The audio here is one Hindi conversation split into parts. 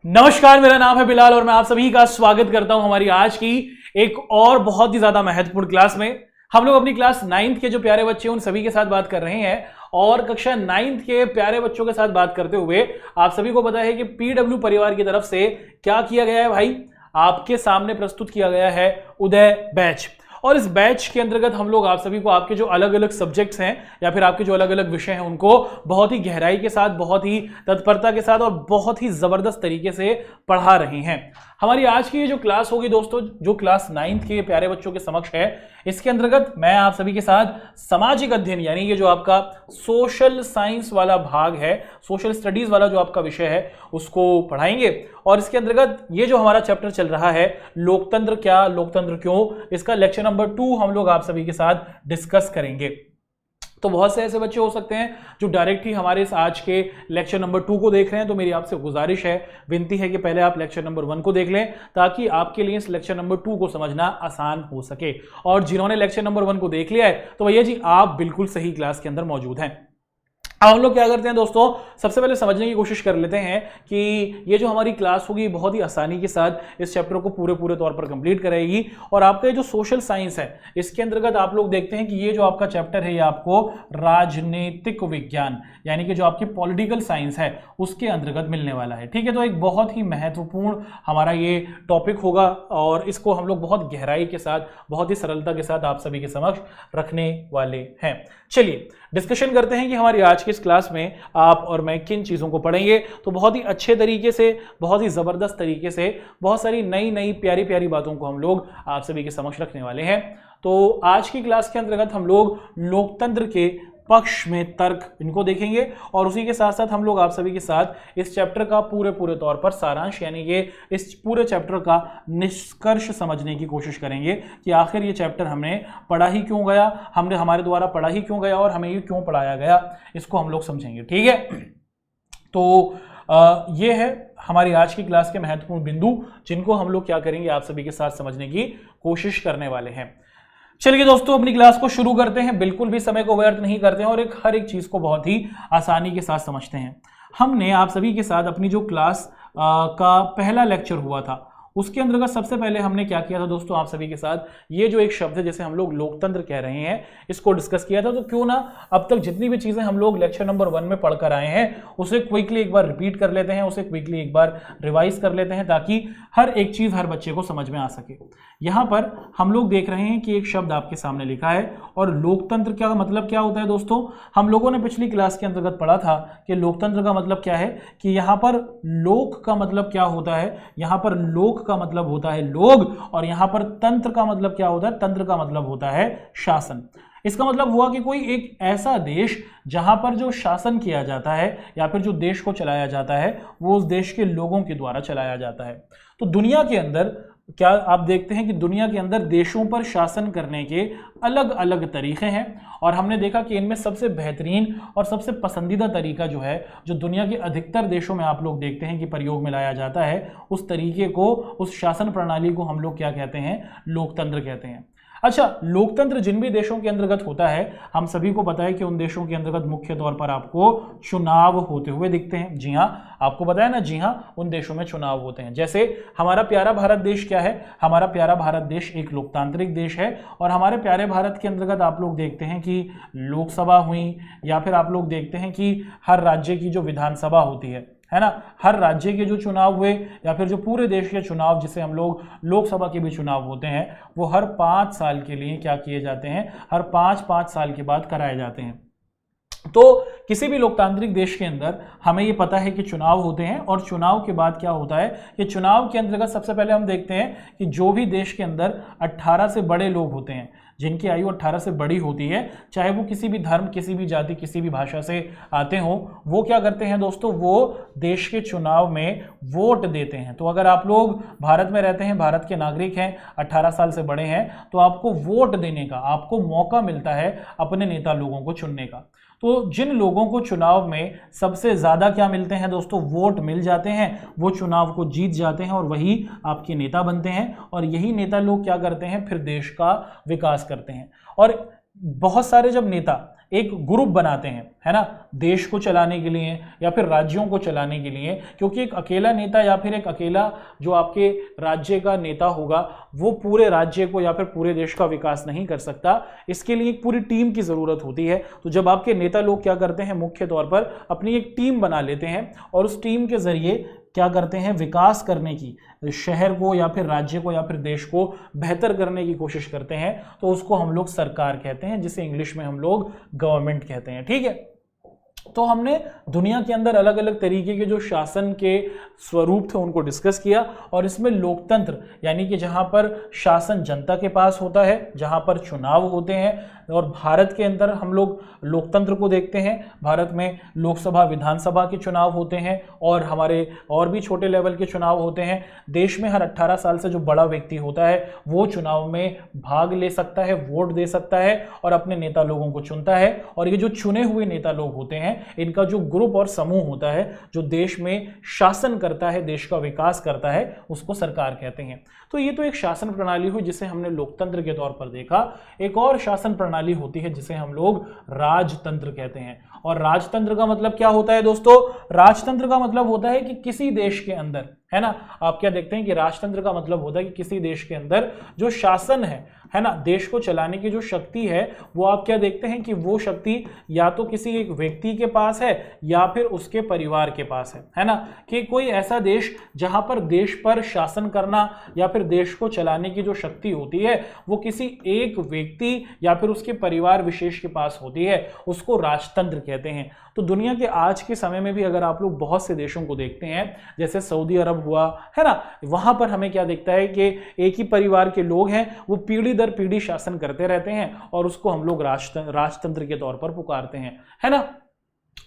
नमस्कार, मेरा नाम है बिलाल और मैं आप सभी का स्वागत करता हूं हमारी आज की एक और बहुत ही ज्यादा महत्वपूर्ण क्लास में। हम लोग अपनी क्लास 9th के जो प्यारे बच्चे हैं उन सभी के साथ बात कर रहे हैं और कक्षा 9th के प्यारे बच्चों के साथ बात करते हुए आप सभी को पता है कि पीडब्ल्यू परिवार की तरफ से क्या किया गया है भाई, आपके सामने प्रस्तुत किया गया है उदय बैच। और इस बैच के अंतर्गत हम लोग आप सभी को आपके जो अलग अलग सब्जेक्ट्स हैं या फिर आपके जो अलग अलग विषय हैं उनको बहुत ही गहराई के साथ, बहुत ही तत्परता के साथ और बहुत ही जबरदस्त तरीके से पढ़ा रहे हैं। हमारी आज की ये जो क्लास होगी दोस्तों, जो क्लास 9th के प्यारे बच्चों के समक्ष है, इसके अंतर्गत मैं आप सभी के साथ सामाजिक अध्ययन यानी ये जो आपका सोशल साइंस वाला भाग है, सोशल स्टडीज वाला जो आपका विषय है उसको पढ़ाएंगे। और इसके अंतर्गत ये जो हमारा चैप्टर चल रहा है लोकतंत्र क्या, लोकतंत्र क्यों, इसका लेक्चर नंबर 2 हम लोग आप सभी के साथ डिस्कस करेंगे। तो बहुत से ऐसे बच्चे हो सकते हैं जो डायरेक्ट ही हमारे इस आज के लेक्चर नंबर 2 को देख रहे हैं, तो मेरी आपसे गुजारिश है, विनती है कि पहले आप लेक्चर नंबर 1 को देख लें ताकि आपके लिए इस लेक्चर नंबर 2 को समझना आसान हो सके। और जिन्होंने लेक्चर नंबर 1 को देख लिया है तो भैया जी आप बिल्कुल सही क्लास के अंदर मौजूद हैं। अब हम लोग क्या करते हैं दोस्तों, सबसे पहले समझने की कोशिश कर लेते हैं कि ये जो हमारी क्लास होगी बहुत ही आसानी के साथ इस चैप्टर को पूरे तौर पर कंप्लीट करेगी। और आपका ये जो सोशल साइंस है इसके अंतर्गत आप लोग देखते हैं कि ये जो आपका चैप्टर है ये आपको राजनीतिक विज्ञान यानी कि जो आपकी पॉलिटिकल साइंस है उसके अंतर्गत मिलने वाला है। ठीक है, तो एक बहुत ही महत्वपूर्ण हमारा ये टॉपिक होगा और इसको हम लोग बहुत गहराई के साथ, बहुत ही सरलता के साथ आप सभी के समक्ष रखने वाले हैं। चलिए डिस्कशन करते हैं कि हमारी आज की इस क्लास में आप और मैं किन चीज़ों को पढ़ेंगे। तो बहुत ही अच्छे तरीके से, बहुत ही ज़बरदस्त तरीके से बहुत सारी नई नई प्यारी प्यारी बातों को हम लोग आप सभी के समक्ष रखने वाले हैं। तो आज की क्लास के अंतर्गत हम लोग लोकतंत्र के पक्ष में तर्क इनको देखेंगे और उसी के साथ साथ हम लोग आप सभी के साथ इस चैप्टर का पूरे तौर पर सारांश यानी कि इस पूरे चैप्टर का निष्कर्ष समझने की कोशिश करेंगे कि आखिर ये चैप्टर हमने पढ़ा ही क्यों गया, हमने हमारे द्वारा पढ़ा ही क्यों गया और हमें ये क्यों पढ़ाया गया, इसको हम लोग समझेंगे। ठीक है, तो ये है हमारी आज की क्लास के महत्वपूर्ण बिंदु जिनको हम लोग क्या करेंगे आप सभी के साथ समझने की कोशिश करने वाले हैं। चलिए दोस्तों अपनी क्लास को शुरू करते हैं, बिल्कुल भी समय को व्यर्थ नहीं करते हैं और हर एक चीज को बहुत ही आसानी के साथ समझते हैं। हमने आप सभी के साथ अपनी जो क्लास का पहला लेक्चर हुआ था उसके अंतर्गत सबसे पहले हमने क्या किया था दोस्तों, आप सभी के साथ ये जो एक शब्द है जिसे हम लोग लोकतंत्र कह रहे हैं इसको डिस्कस किया था। तो क्यों ना अब तक जितनी भी चीजें हम लोग लेक्चर नंबर 1 में पढ़कर आए हैं उसे क्विकली एक बार रिपीट कर लेते हैं, उसे क्विकली एक बार रिवाइज कर लेते हैं ताकि हर एक चीज हर बच्चे को समझ में आ सके। यहां पर हम लोग देख रहे हैं कि एक शब्द आपके सामने लिखा है और लोकतंत्र का मतलब क्या होता है दोस्तों, हम लोगों ने पिछली क्लास के अंतर्गत पढ़ा था कि लोकतंत्र का मतलब क्या है कि यहां पर लोक का मतलब क्या होता है, यहां पर लोक का मतलब होता है लोग और यहां पर तंत्र का मतलब क्या होता है, तंत्र का मतलब होता है शासन। इसका मतलब हुआ कि कोई एक ऐसा देश जहां पर जो शासन किया जाता है या फिर जो देश को चलाया जाता है वो उस देश के लोगों के द्वारा चलाया जाता है। तो दुनिया के अंदर क्या आप देखते हैं कि दुनिया के अंदर देशों पर शासन करने के अलग अलग तरीके हैं और हमने देखा कि इनमें सबसे बेहतरीन और सबसे पसंदीदा तरीका जो है, जो दुनिया के अधिकतर देशों में आप लोग देखते हैं कि प्रयोग में लाया जाता है, उस तरीके को, उस शासन प्रणाली को हम लोग क्या कहते हैं, लोकतंत्र कहते हैं। अच्छा, लोकतंत्र जिन भी देशों के अंतर्गत होता है हम सभी को पता है कि उन देशों के अंतर्गत मुख्य तौर पर आपको चुनाव होते हुए दिखते हैं। जी हाँ, आपको पता है ना, जी हाँ, उन देशों में चुनाव होते हैं। जैसे हमारा प्यारा भारत देश क्या है, हमारा प्यारा भारत देश एक लोकतांत्रिक देश है और हमारे प्यारे भारत के अंतर्गत आप लोग देखते हैं कि लोकसभा हुई या फिर आप लोग देखते हैं कि हर राज्य की जो विधानसभा होती है ना, हर राज्य के जो चुनाव हुए या फिर जो पूरे देश के चुनाव जिसे हम लोग लोकसभा के भी चुनाव होते हैं वो हर 5 साल के लिए क्या किए जाते हैं, हर 5 साल के बाद कराए जाते हैं। तो किसी भी लोकतांत्रिक देश के अंदर हमें ये पता है कि चुनाव होते हैं और चुनाव के बाद क्या होता है कि चुनाव के अंतर्गत सबसे पहले हम देखते हैं कि जो भी देश के अंदर 18 से बड़े लोग होते हैं, जिनकी आयु 18 से बड़ी होती है, चाहे वो किसी भी धर्म, किसी भी जाति, किसी भी भाषा से आते हों, वो क्या करते हैं दोस्तों, वो देश के चुनाव में वोट देते हैं। तो अगर आप लोग भारत में रहते हैं, भारत के नागरिक हैं, 18 साल से बड़े हैं, तो आपको वोट देने का, आपको मौका मिलता है अपने नेता लोगों को चुनने का। तो जिन लोगों को चुनाव में सबसे ज़्यादा क्या मिलते हैं दोस्तों, वोट मिल जाते हैं, वो चुनाव को जीत जाते हैं और वही आपके नेता बनते हैं और यही नेता लोग क्या करते हैं, फिर देश का विकास करते हैं। और बहुत सारे जब नेता एक ग्रुप बनाते हैं, है ना, देश को चलाने के लिए या फिर राज्यों को चलाने के लिए, क्योंकि एक अकेला नेता या फिर एक अकेला जो आपके राज्य का नेता होगा वो पूरे राज्य को या फिर पूरे देश का विकास नहीं कर सकता। इसके लिए एक पूरी टीम की जरूरत होती है। तो जब आपके नेता लोग क्या करते हैं, मुख्य तौर पर अपनी एक टीम बना लेते हैं और उस टीम के जरिए क्या करते हैं, विकास करने की, शहर को या फिर राज्य को या फिर देश को बेहतर करने की कोशिश करते हैं, तो उसको हम लोग सरकार कहते हैं, जिसे इंग्लिश में हम लोग गवर्नमेंट कहते हैं। ठीक है, तो हमने दुनिया के अंदर अलग अलग तरीके के जो शासन के स्वरूप थे उनको डिस्कस किया, और इसमें लोकतंत्र यानी कि जहां पर शासन जनता के पास होता है, जहां पर चुनाव होते हैं, और भारत के अंदर हम लोग लोकतंत्र को देखते हैं। भारत में लोकसभा विधानसभा के चुनाव होते हैं और हमारे और भी छोटे लेवल के चुनाव होते हैं। देश में हर 18 साल से जो बड़ा व्यक्ति होता है वो चुनाव में भाग ले सकता है, वोट दे सकता है और अपने नेता लोगों को चुनता है। और ये जो चुने हुए नेता लोग होते हैं इनका जो ग्रुप और समूह होता है जो देश में शासन करता है, देश का विकास करता है, उसको सरकार कहते हैं। तो ये तो एक शासन प्रणाली हुई जिसे हमने लोकतंत्र के तौर पर देखा। एक और शासन प्रणाली होती है जिसे हम लोग राजतंत्र कहते हैं। और राजतंत्र का मतलब क्या होता है दोस्तों? राजतंत्र का मतलब होता है कि किसी देश के अंदर, है ना, आप क्या देखते हैं कि राजतंत्र का मतलब होता है कि किसी देश के अंदर जो शासन है ना, देश को चलाने की जो शक्ति है वो आप क्या देखते हैं कि वो शक्ति या तो किसी एक व्यक्ति के पास है या फिर उसके परिवार के पास है ना, कि कोई ऐसा देश जहां पर देश पर शासन करना या फिर देश को चलाने की जो शक्ति होती है वो किसी एक व्यक्ति या फिर उसके परिवार विशेष के पास होती है, उसको राजतंत्र कहते हैं। तो दुनिया के आज के समय में भी अगर आप लोग बहुत से देशों को देखते हैं, जैसे सऊदी अरब हुआ, है ना, वहां पर हमें क्या दिखता है कि एक ही परिवार के लोग हैं, वो पीढ़ी दर पीढ़ी शासन करते रहते हैं और उसको हम लोग राजतंत्र के तौर पर पुकारते हैं, है ना।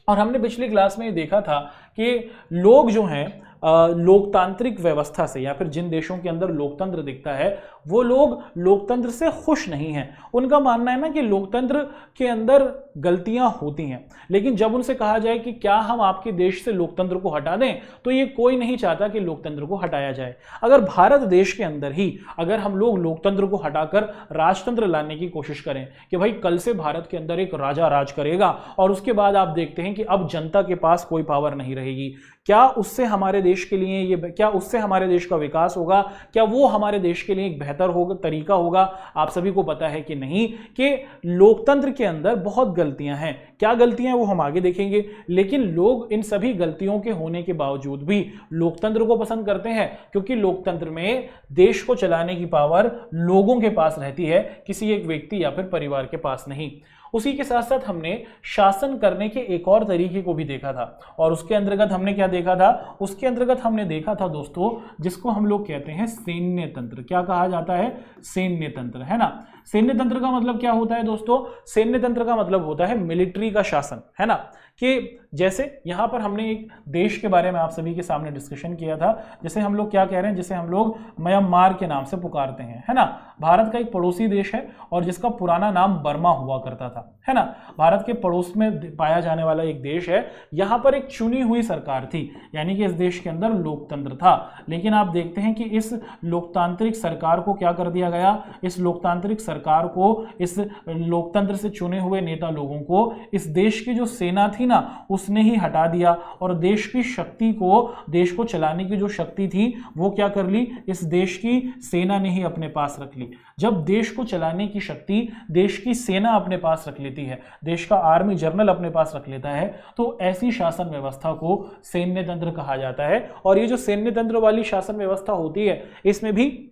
और हमने पिछली क्लास में ये देखा था कि लोग जो हैं लोकतांत्रिक व्यवस्था से या फिर जिन देशों के अंदर लोकतंत्र दिखता है वो लोग लोकतंत्र से खुश नहीं हैं। उनका मानना है ना कि लोकतंत्र के अंदर गलतियां होती हैं, लेकिन जब उनसे कहा जाए कि क्या हम आपके देश से लोकतंत्र को हटा दें, तो ये कोई नहीं चाहता कि लोकतंत्र को हटाया जाए। अगर भारत देश के अंदर ही अगर हम लोग लोकतंत्र को हटाकर राजतंत्र लाने की कोशिश करें कि भाई कल से भारत के अंदर एक राजा राज करेगा और उसके बाद आप देखते हैं कि अब जनता के पास कोई पावर नहीं रहेगी, क्या उससे हमारे देश के लिए क्या उससे हमारे देश का विकास होगा? क्या वो हमारे देश के लिए एक बेहतर होगा, तरीका होगा? आप सभी को पता है कि नहीं, कि लोकतंत्र के अंदर बहुत गलतियां हैं। क्या गलतियां वो हम आगे देखेंगे, लेकिन लोग इन सभी गलतियों के होने के बावजूद भी लोकतंत्र को पसंद करते हैं, क्योंकि लोकतंत्र में देश को चलाने की पावर लोगों के पास रहती है, किसी एक व्यक्ति या फिर परिवार के पास नहीं। उसी के साथ साथ हमने शासन करने के एक और तरीके को भी देखा था, और उसके अंतर्गत हमने क्या देखा था? उसके अंतर्गत हमने देखा था दोस्तों जिसको हम लोग कहते हैं सैन्य तंत्र। क्या कहा जाता है? सैन्य तंत्र, है ना। सैन्य तंत्र का मतलब क्या होता है दोस्तों? सैन्य तंत्र का मतलब होता है मिलिट्री का शासन, है ना, कि जैसे यहां पर हमने एक देश के बारे में आप सभी के सामने डिस्कशन किया था, जैसे हम लोग क्या कह रहे हैं, जिसे हम लोग म्यांमार के नाम से पुकारते हैं, है ना। भारत का एक पड़ोसी देश है और जिसका पुराना नाम बर्मा हुआ करता था, है ना। भारत के पड़ोस में पाया जाने वाला एक देश है। यहां पर एक चुनी हुई सरकार थी, यानी कि इस देश के अंदर लोकतंत्र था, लेकिन आप देखते हैं कि इस लोकतांत्रिक सरकार को क्या कर दिया गया? इस लोकतांत्रिक सरकार को, इस लोकतंत्र से चुने हुए नेता लोगों को इस देश की जो सेना थी ना उसने ही हटा दिया, और देश की शक्ति को, देश को चलाने की जो शक्ति थी वो क्या कर ली? इस देश की सेना ने ही अपने पास रख ली। जब देश को चलाने की शक्ति देश की सेना अपने पास रख लेती है, देश का आर्मी जनरल अपने पास रख लेता है, तो ऐसी शासन व्यवस्था को सैन्य तंत्र कहा जाता है। और ये जो सैन्य तंत्र वाली शासन व्यवस्था होती है इसमें भी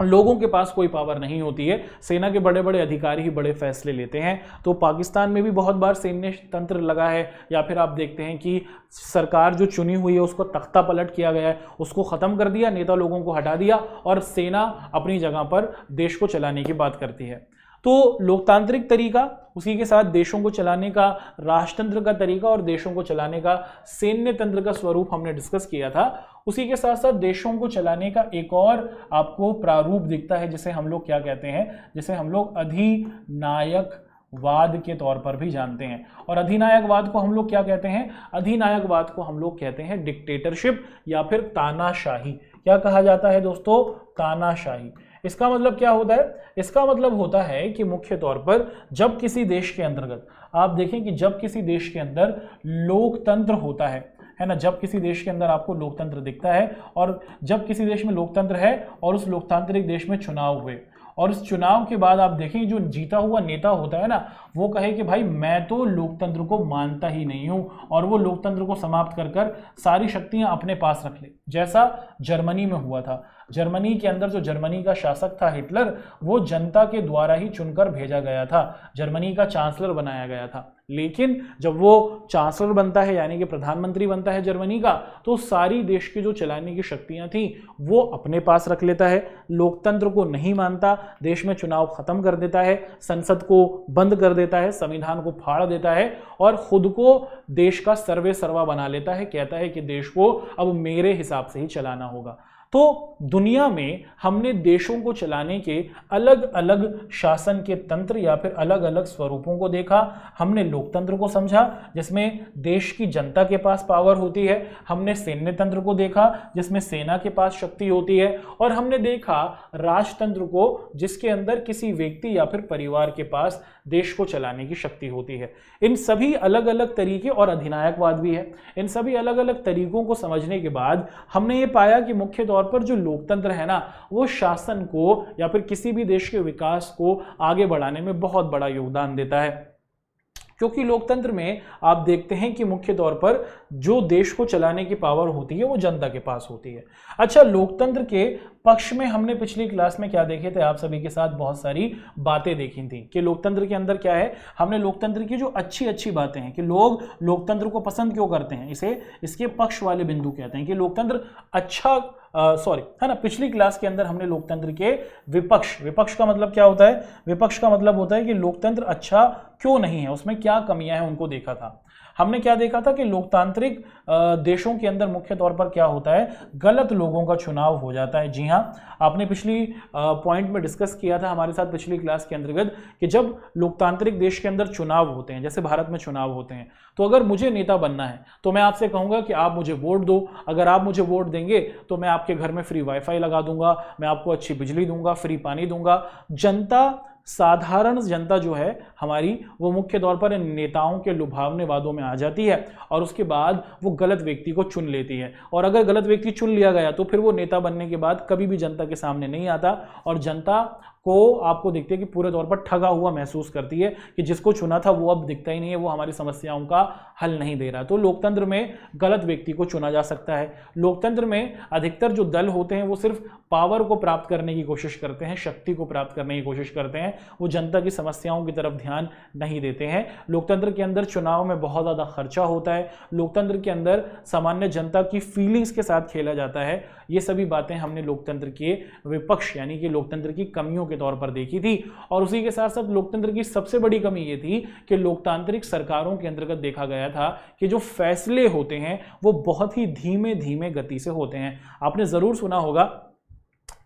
लोगों के पास कोई पावर नहीं होती है, सेना के बड़े बड़े अधिकारी ही बड़े फैसले लेते हैं। तो पाकिस्तान में भी बहुत बार सैन्य तंत्र लगा है, या फिर आप देखते हैं कि सरकार जो चुनी हुई है उसको तख्ता पलट किया गया है, उसको खत्म कर दिया, नेता लोगों को हटा दिया और सेना अपनी जगह पर देश को चलाने की बात करती है। तो लोकतांत्रिक तरीका, उसी के साथ देशों को चलाने का राजतंत्र का तरीका और देशों को चलाने का सैन्य तंत्र का स्वरूप हमने डिस्कस किया था। उसी के साथ साथ देशों को चलाने का एक और आपको प्रारूप दिखता है जिसे हम लोग क्या कहते हैं? जिसे हम लोग अधिनायकवाद के तौर पर भी जानते हैं। और अधिनायकवाद को हम लोग क्या कहते हैं? अधिनायकवाद को हम लोग कहते हैं डिक्टेटरशिप या फिर तानाशाही। क्या कहा जाता है दोस्तों? तानाशाही। इसका मतलब क्या होता है? इसका मतलब होता है कि मुख्य तौर पर जब किसी देश के अंतर्गत आप देखें कि जब किसी देश के अंदर लोकतंत्र होता है ना, जब किसी देश के अंदर आपको लोकतंत्र दिखता है और जब किसी देश में लोकतंत्र है और उस लोकतांत्रिक देश में चुनाव हुए और उस चुनाव के बाद आप देखें जो जीता हुआ नेता होता है ना, वो कहे कि भाई मैं तो लोकतंत्र को मानता ही नहीं हूं और वो लोकतंत्र को समाप्त कर कर सारी शक्तियां अपने पास रख ले, जैसा जर्मनी में हुआ था। जर्मनी के अंदर जो जर्मनी का शासक था हिटलर, वो जनता के द्वारा ही चुनकर भेजा गया था, जर्मनी का चांसलर बनाया गया था। लेकिन जब वो चांसलर बनता है यानी कि प्रधानमंत्री बनता है जर्मनी का, तो सारी देश की जो चलाने की शक्तियां थी वो अपने पास रख लेता है, लोकतंत्र को नहीं मानता, देश में चुनाव खत्म कर देता है, संसद को बंद कर देता है, संविधान को फाड़ देता है और खुद को देश का सर्वे सर्वा बना लेता है, कहता है कि देश को अब मेरे हिसाब से ही चलाना होगा। तो दुनिया में हमने देशों को चलाने के अलग अलग शासन के तंत्र या फिर अलग अलग स्वरूपों को देखा। हमने लोकतंत्र को समझा जिसमें देश की जनता के पास पावर होती है, हमने सैन्य तंत्र को देखा जिसमें सेना के पास शक्ति होती है, और हमने देखा राजतंत्र को जिसके अंदर किसी व्यक्ति या फिर परिवार के पास देश को चलाने की शक्ति होती है। इन सभी अलग अलग तरीके, और अधिनायकवाद भी है, इन सभी अलग अलग तरीकों को समझने के बाद हमने ये पाया कि मुख्य तौर पर जो लोकतंत्र है ना, वो शासन को या फिर किसी भी देश के विकास को आगे बढ़ाने में बहुत बड़ा योगदान देता है। क्योंकि लोकतंत्र में आप देखते हैं कि मुख्य तौर पर जो देश को चलाने की पावर होती है वो जनता के पास होती है। अच्छा, लोकतंत्र के पक्ष में हमने पिछली क्लास में क्या देखे थे, आप सभी के साथ बहुत सारी बातें देखी थी कि लोकतंत्र के अंदर क्या है। हमने लोकतंत्र की जो अच्छी अच्छी बातें हैं कि लोग लोकतंत्र को पसंद क्यों करते हैं, इसे इसके पक्ष वाले बिंदु कहते हैं कि लोकतंत्र अच्छा है ना। पिछली क्लास के अंदर हमने लोकतंत्र के विपक्ष का मतलब क्या होता है, विपक्ष का मतलब होता है कि लोकतंत्र अच्छा क्यों नहीं है, उसमें क्या कमियां हैं उनको देखा था। हमने क्या देखा था कि लोकतांत्रिक देशों के अंदर मुख्य तौर पर क्या होता है, गलत लोगों का चुनाव हो जाता है। जी हाँ, आपने पिछली पॉइंट में डिस्कस किया था हमारे साथ पिछली क्लास के अंतर्गत कि जब लोकतांत्रिक देश के अंदर चुनाव होते हैं, जैसे भारत में चुनाव होते हैं, तो अगर मुझे नेता बनना है तो मैं आपसे कहूंगा कि आप मुझे वोट दो। अगर आप मुझे वोट देंगे तो मैं आपके घर में फ्री वाईफाई लगा दूंगा, मैं आपको अच्छी बिजली दूंगा, फ्री पानी दूंगा। साधारण जनता जो है हमारी, वो मुख्य तौर पर नेताओं के लुभावने वादों में आ जाती है और उसके बाद वो गलत व्यक्ति को चुन लेती है, और अगर गलत व्यक्ति चुन लिया गया तो फिर वो नेता बनने के बाद कभी भी जनता के सामने नहीं आता और जनता को आपको दिखते हैं कि पूरे तौर पर ठगा हुआ महसूस करती है कि जिसको चुना था वो अब दिखता ही नहीं है, वो हमारी समस्याओं का हल नहीं दे रहा। तो लोकतंत्र में गलत व्यक्ति को चुना जा सकता है। लोकतंत्र में अधिकतर जो दल होते हैं वो सिर्फ पावर को प्राप्त करने की कोशिश करते हैं, शक्ति को प्राप्त करने की कोशिश करते हैं, वो जनता की समस्याओं की तरफ ध्यान नहीं देते हैं। लोकतंत्र के अंदर चुनाव में बहुत ज़्यादा खर्चा होता है, लोकतंत्र के अंदर सामान्य जनता की फीलिंग्स के साथ खेला जाता है। ये सभी बातें हमने लोकतंत्र के विपक्ष यानी कि लोकतंत्र की कमियों के तौर पर देखी थी। और उसी के साथ साथ लोकतंत्र की सबसे बड़ी कमी ये थी कि लोकतांत्रिक सरकारों के अंतर्गत देखा गया था कि जो फैसले होते हैं वो बहुत ही धीमे धीमे गति से होते हैं। आपने जरूर सुना होगा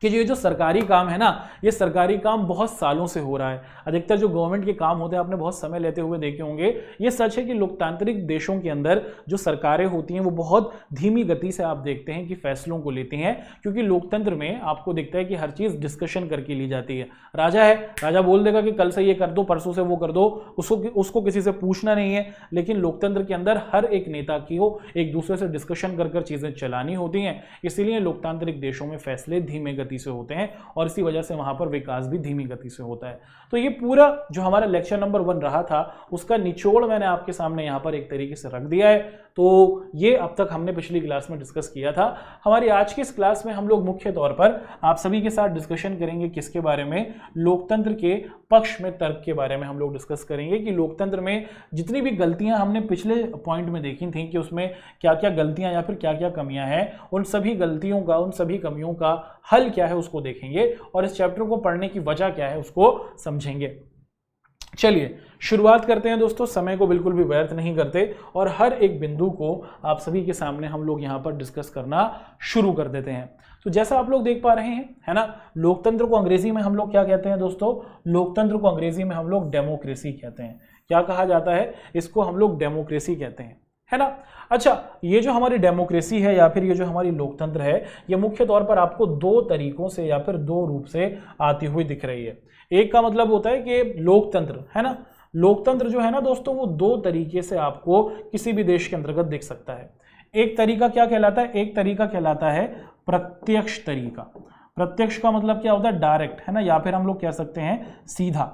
कि ये जो सरकारी काम है ना, ये सरकारी काम बहुत सालों से हो रहा है। अधिकतर जो गवर्नमेंट के काम होते हैं आपने बहुत समय लेते हुए देखे होंगे। ये सच है कि लोकतांत्रिक देशों के अंदर जो सरकारें होती हैं वो बहुत धीमी गति से आप देखते हैं कि फैसलों को लेती हैं, क्योंकि लोकतंत्र में आपको दिखता है कि हर चीज़ डिस्कशन करके ली जाती है। राजा है, राजा बोल देगा कि कल से ये कर दो, परसों से वो कर दो, उसको किसी से पूछना नहीं है। लेकिन लोकतंत्र के अंदर हर एक नेता की हो एक दूसरे से डिस्कशन कर कर चीज़ें चलानी होती हैं, इसीलिए लोकतांत्रिक देशों में फैसले धीमे गति से होते हैं और इसी वजह से वहां पर विकास भी धीमी गति से होता है। तो ये पूरा जो हमारा लेक्चर नंबर 1 रहा था उसका निचोड़ मैंने आपके सामने यहां पर एक तरीके से रख दिया है। तो ये अब तक हमने पिछली क्लास में डिस्कस किया था। हमारी आज की इस क्लास में हम लोग मुख्य तौर पर आप सभी के साथ डिस्कशन करेंगे किसके बारे में, लोकतंत्र के पक्ष में तर्क के बारे में हम लोग डिस्कस करेंगे कि लोकतंत्र में जितनी भी गलतियां हमने पिछले पॉइंट में देखी थी कि उसमें क्या क्या गलतियां या फिर क्या क्या कमियां हैं, उन सभी गलतियों का, उन सभी कमियों का हल क्या है उसको देखेंगे और इस चैप्टर को पढ़ने की वजह क्या है उसको समझेंगे। चलिए शुरुआत करते हैं दोस्तों, समय को बिल्कुल भी व्यर्थ नहीं करते और हर एक बिंदु को आप सभी के सामने हम लोग यहाँ पर डिस्कस करना शुरू कर देते हैं। तो जैसा आप लोग देख पा रहे हैं, है ना, लोकतंत्र को अंग्रेजी में हम लोग क्या कहते हैं दोस्तों, लोकतंत्र को अंग्रेजी में हम लोग डेमोक्रेसी कहते हैं। क्या कहा जाता है, इसको हम लोग डेमोक्रेसी कहते हैं। है ना। अच्छा, ये जो हमारी डेमोक्रेसी है या फिर ये जो हमारी लोकतंत्र है, ये मुख्य तौर पर आपको दो तरीकों से या फिर दो रूप से आती हुई दिख रही है। एक का मतलब होता है कि लोकतंत्र, है ना, लोकतंत्र जो है ना दोस्तों, वो दो तरीके से आपको किसी भी देश के अंतर्गत दिख सकता है। एक तरीका क्या कहलाता है, एक तरीका कहलाता है प्रत्यक्ष तरीका। प्रत्यक्ष का मतलब क्या होता है, डायरेक्ट, है ना, या फिर हम लोग कह सकते हैं सीधा,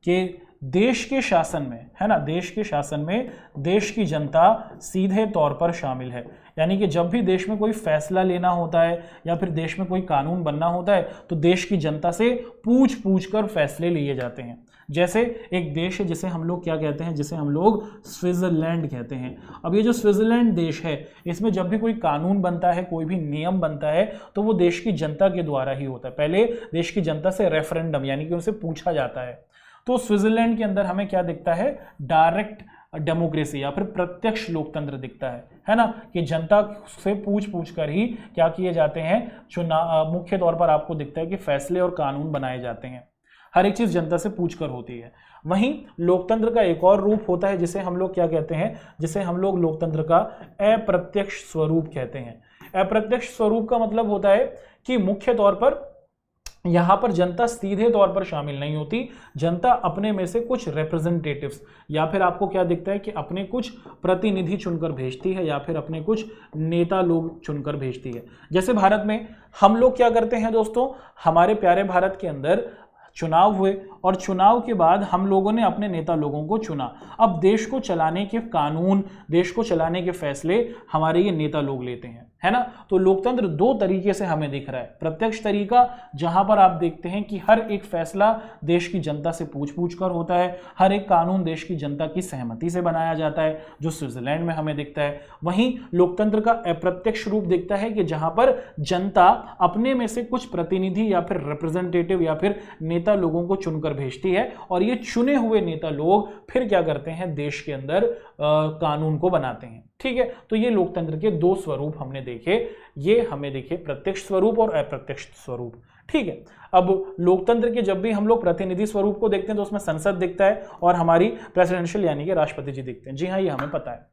कि देश के शासन में, है ना, देश के शासन में देश की जनता सीधे तौर पर शामिल है। यानी कि जब भी देश में कोई फैसला लेना होता है या फिर देश में कोई कानून बनना होता है तो देश की जनता से पूछ पूछ कर फैसले लिए जाते हैं। जैसे एक देश है जिसे हम लोग क्या कहते हैं, जिसे हम लोग स्विट्जरलैंड कहते हैं। अब ये जो स्विट्जरलैंड देश है, इसमें जब भी कोई कानून बनता है, कोई भी नियम बनता है, तो वो देश की जनता के द्वारा ही होता है। पहले देश की जनता से रेफरेंडम यानी कि उनसे पूछा जाता है। तो स्विट्जरलैंड के अंदर हमें क्या दिखता है, डायरेक्ट डेमोक्रेसी या फिर प्रत्यक्ष लोकतंत्र दिखता है ना, कि जनता से पूछ पूछ कर ही क्या किए जाते हैं, चुनाव, मुख्य तौर पर आपको दिखता है कि फैसले और कानून बनाए जाते हैं। हर एक चीज जनता से पूछ कर होती है। वहीं लोकतंत्र का एक और रूप होता है जिसे हम लोग क्या कहते हैं, जिसे हम लोग लोकतंत्र का अप्रत्यक्ष स्वरूप कहते हैं। अप्रत्यक्ष स्वरूप का मतलब होता है कि मुख्य तौर पर यहां पर जनता सीधे तौर पर शामिल नहीं होती, जनता अपने में से कुछ रिप्रेजेंटेटिव्स या फिर आपको क्या दिखता है कि अपने कुछ प्रतिनिधि चुनकर भेजती है या फिर अपने कुछ नेता लोग चुनकर भेजती है। जैसे भारत में हम लोग क्या करते हैं दोस्तों, हमारे प्यारे भारत के अंदर चुनाव हुए और चुनाव के बाद हम लोगों ने अपने नेता लोगों को चुना। अब देश को चलाने के कानून, देश को चलाने के फैसले हमारे ये नेता लोग लेते हैं, है ना। तो लोकतंत्र दो तरीके से हमें दिख रहा है। प्रत्यक्ष तरीका जहां पर आप देखते हैं कि हर एक फैसला देश की जनता से पूछ पूछ कर होता है, हर एक कानून देश की जनता की सहमति से बनाया जाता है, जो स्विट्जरलैंड में हमें दिखता है। वहीं लोकतंत्र का अप्रत्यक्ष रूप दिखता है कि जहां पर जनता अपने में से कुछ प्रतिनिधि या फिर रिप्रेजेंटेटिव या फिर नेता लोगों को चुनकर भेजती है और ये चुने हुए नेता लोग फिर क्या करते हैं, देश के अंदर कानून को बनाते हैं। ठीक है, तो ये लोकतंत्र के दो स्वरूप हमने देखे, ये हमें देखे प्रत्यक्ष स्वरूप और अप्रत्यक्ष स्वरूप। ठीक है, अब लोकतंत्र के जब भी हम लोग प्रतिनिधि स्वरूप को देखते हैं तो उसमें संसद दिखता है और हमारी प्रेसिडेंशियल यानी कि राष्ट्रपति जी दिखते हैं। जी हाँ, ये हमें पता है।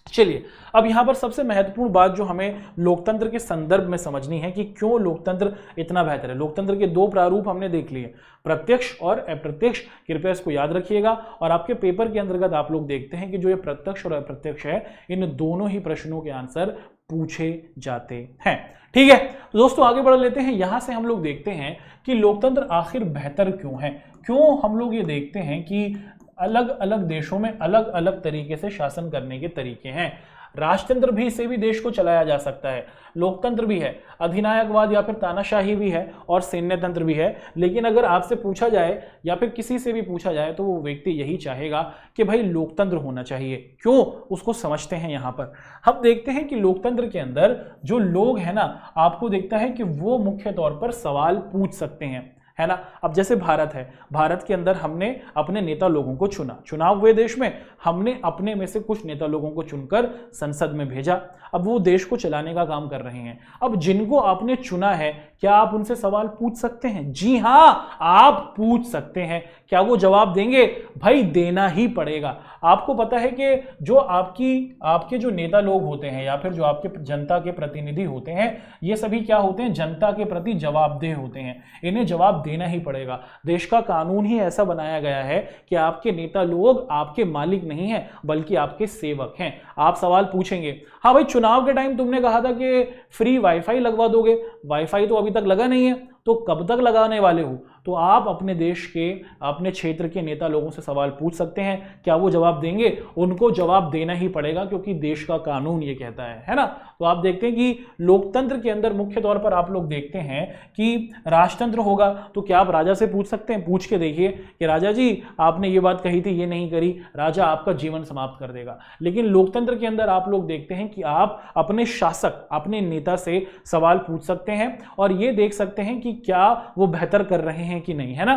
चलिए, अब यहां पर सबसे महत्वपूर्ण बात जो हमें लोकतंत्र के संदर्भ में समझनी है कि क्यों लोकतंत्र इतना बेहतर है। लोकतंत्र के दो प्रारूप हमने देख लिए, प्रत्यक्ष और अप्रत्यक्ष। कृपया इसको याद रखिएगा और आपके पेपर के अंतर्गत आप लोग देखते हैं कि जो ये प्रत्यक्ष और अप्रत्यक्ष है, इन दोनों ही प्रश्नों के आंसर पूछे जाते हैं। ठीक है, तो दोस्तों आगे बढ़ लेते हैं। यहां से हम लोग देखते हैं कि लोकतंत्र आखिर बेहतर क्यों है। क्यों हम लोग ये देखते हैं कि अलग अलग देशों में अलग अलग तरीके से शासन करने के तरीके हैं। राजतंत्र भी से भी देश को चलाया जा सकता है, लोकतंत्र भी है, अधिनायकवाद या फिर तानाशाही भी है और सैन्य तंत्र भी है। लेकिन अगर आपसे पूछा जाए या फिर किसी से भी पूछा जाए तो वो व्यक्ति यही चाहेगा कि भाई लोकतंत्र होना चाहिए। क्यों, उसको समझते हैं। यहाँ पर हम देखते हैं कि लोकतंत्र के अंदर जो लोग हैं ना, आपको देखता है कि वो मुख्य तौर पर सवाल पूछ सकते हैं, है ना। अब जैसे भारत है, भारत के अंदर हमने अपने नेता लोगों को चुना, चुनाव हुए देश में, हमने अपने में से कुछ नेता लोगों को चुनकर संसद में भेजा। अब वो देश को चलाने का काम कर रहे हैं। अब जिनको आपने चुना है, क्या आप उनसे सवाल पूछ सकते हैं? जी हाँ, आप पूछ सकते हैं। क्या वो जवाब देंगे? भाई देना ही पड़ेगा। आपको पता है कि जो आपके जो नेता लोग होते हैं या फिर जो आपके जनता के प्रतिनिधि होते हैं, ये सभी क्या होते हैं, जनता के प्रति जवाबदेह होते हैं। इन्हें जवाब देना ही पड़ेगा। देश का कानून ही ऐसा बनाया गया है कि आपके नेता लोग आपके मालिक नहीं हैं बल्कि आपके सेवक हैं। आप सवाल पूछेंगे। हाँ भाई, चुनाव के टाइम तुमने कहा था कि फ्री वाईफाई लगवा दोगे, वाईफाई तो अभी तक लगा नहीं है, तो कब तक लगाने वाले हो? तो आप अपने देश के, अपने क्षेत्र के नेता लोगों से सवाल पूछ सकते हैं। क्या वो जवाब देंगे? उनको जवाब देना ही पड़ेगा क्योंकि देश का कानून ये कहता है ना। तो आप देखते हैं कि लोकतंत्र के अंदर मुख्य तौर पर आप लोग देखते हैं कि राजतंत्र होगा तो क्या आप राजा से पूछ सकते हैं? पूछ के देखिए कि राजा जी आपने ये बात कही थी, ये नहीं करी, राजा आपका जीवन समाप्त कर देगा। लेकिन लोकतंत्र के अंदर आप लोग देखते हैं कि आप अपने शासक, अपने नेता से सवाल पूछ सकते हैं और ये देख सकते हैं कि क्या वो बेहतर कर रहे हैं कि नहीं, है ना।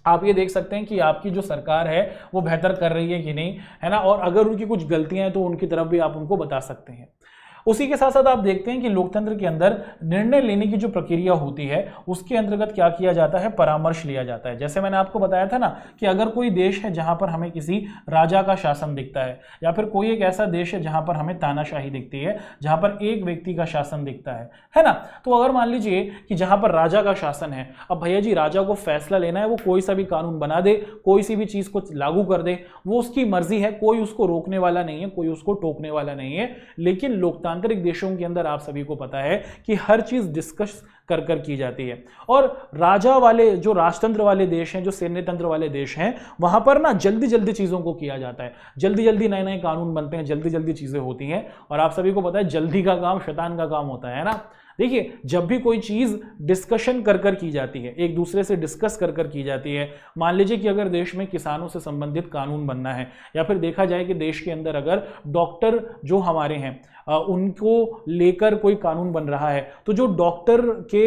आप ये देख सकते हैं कि आपकी जो सरकार है वो बेहतर कर रही है कि नहीं, है ना। और अगर उनकी कुछ गलतियां हैं तो उनकी तरफ भी आप उनको बता सकते हैं। उसी के साथ साथ आप देखते हैं कि लोकतंत्र के अंदर निर्णय लेने की जो प्रक्रिया होती है उसके अंतर्गत क्या किया जाता है, परामर्श लिया जाता है। जैसे मैंने आपको बताया था ना कि अगर कोई देश है जहां पर हमें किसी राजा का शासन दिखता है, या फिर कोई एक ऐसा देश है जहां पर हमें तानाशाही दिखती है, जहां पर एक व्यक्ति का शासन दिखता है ना, तो अगर मान लीजिए कि जहां पर राजा का शासन है, अब भैया जी राजा को फैसला लेना है, वो कोई सा भी कानून बना दे, कोई सी भी चीज को लागू कर दे, वो उसकी मर्जी है, कोई उसको रोकने वाला नहीं है, कोई उसको टोकने वाला नहीं है। लेकिन लोकतांत्रिक देशों के अंदर आप सभी को पता है कि हर चीज डिस्कस कर की जाती है। और राजा वाले जो राजतंत्र वाले देश हैं, जो सैन्य तंत्र वाले देश हैं, वहां पर ना जल्दी जल्दी चीजों को किया जाता है, जल्दी जल्दी नए नए कानून बनते हैं, जल्दी जल्दी चीजें होती हैं। और आप सभी को पता है जल्दी का काम शैतान का काम होता है ना। देखिए जब भी कोई चीज डिस्कशन कर की जाती है, एक दूसरे से डिस्कस कर की जाती है, मान लीजिए कि अगर देश में किसानों से संबंधित कानून बनना है, या फिर देखा जाए कि देश के अंदर अगर डॉक्टर जो हमारे हैं उनको लेकर कोई कानून बन रहा है, तो जो डॉक्टर के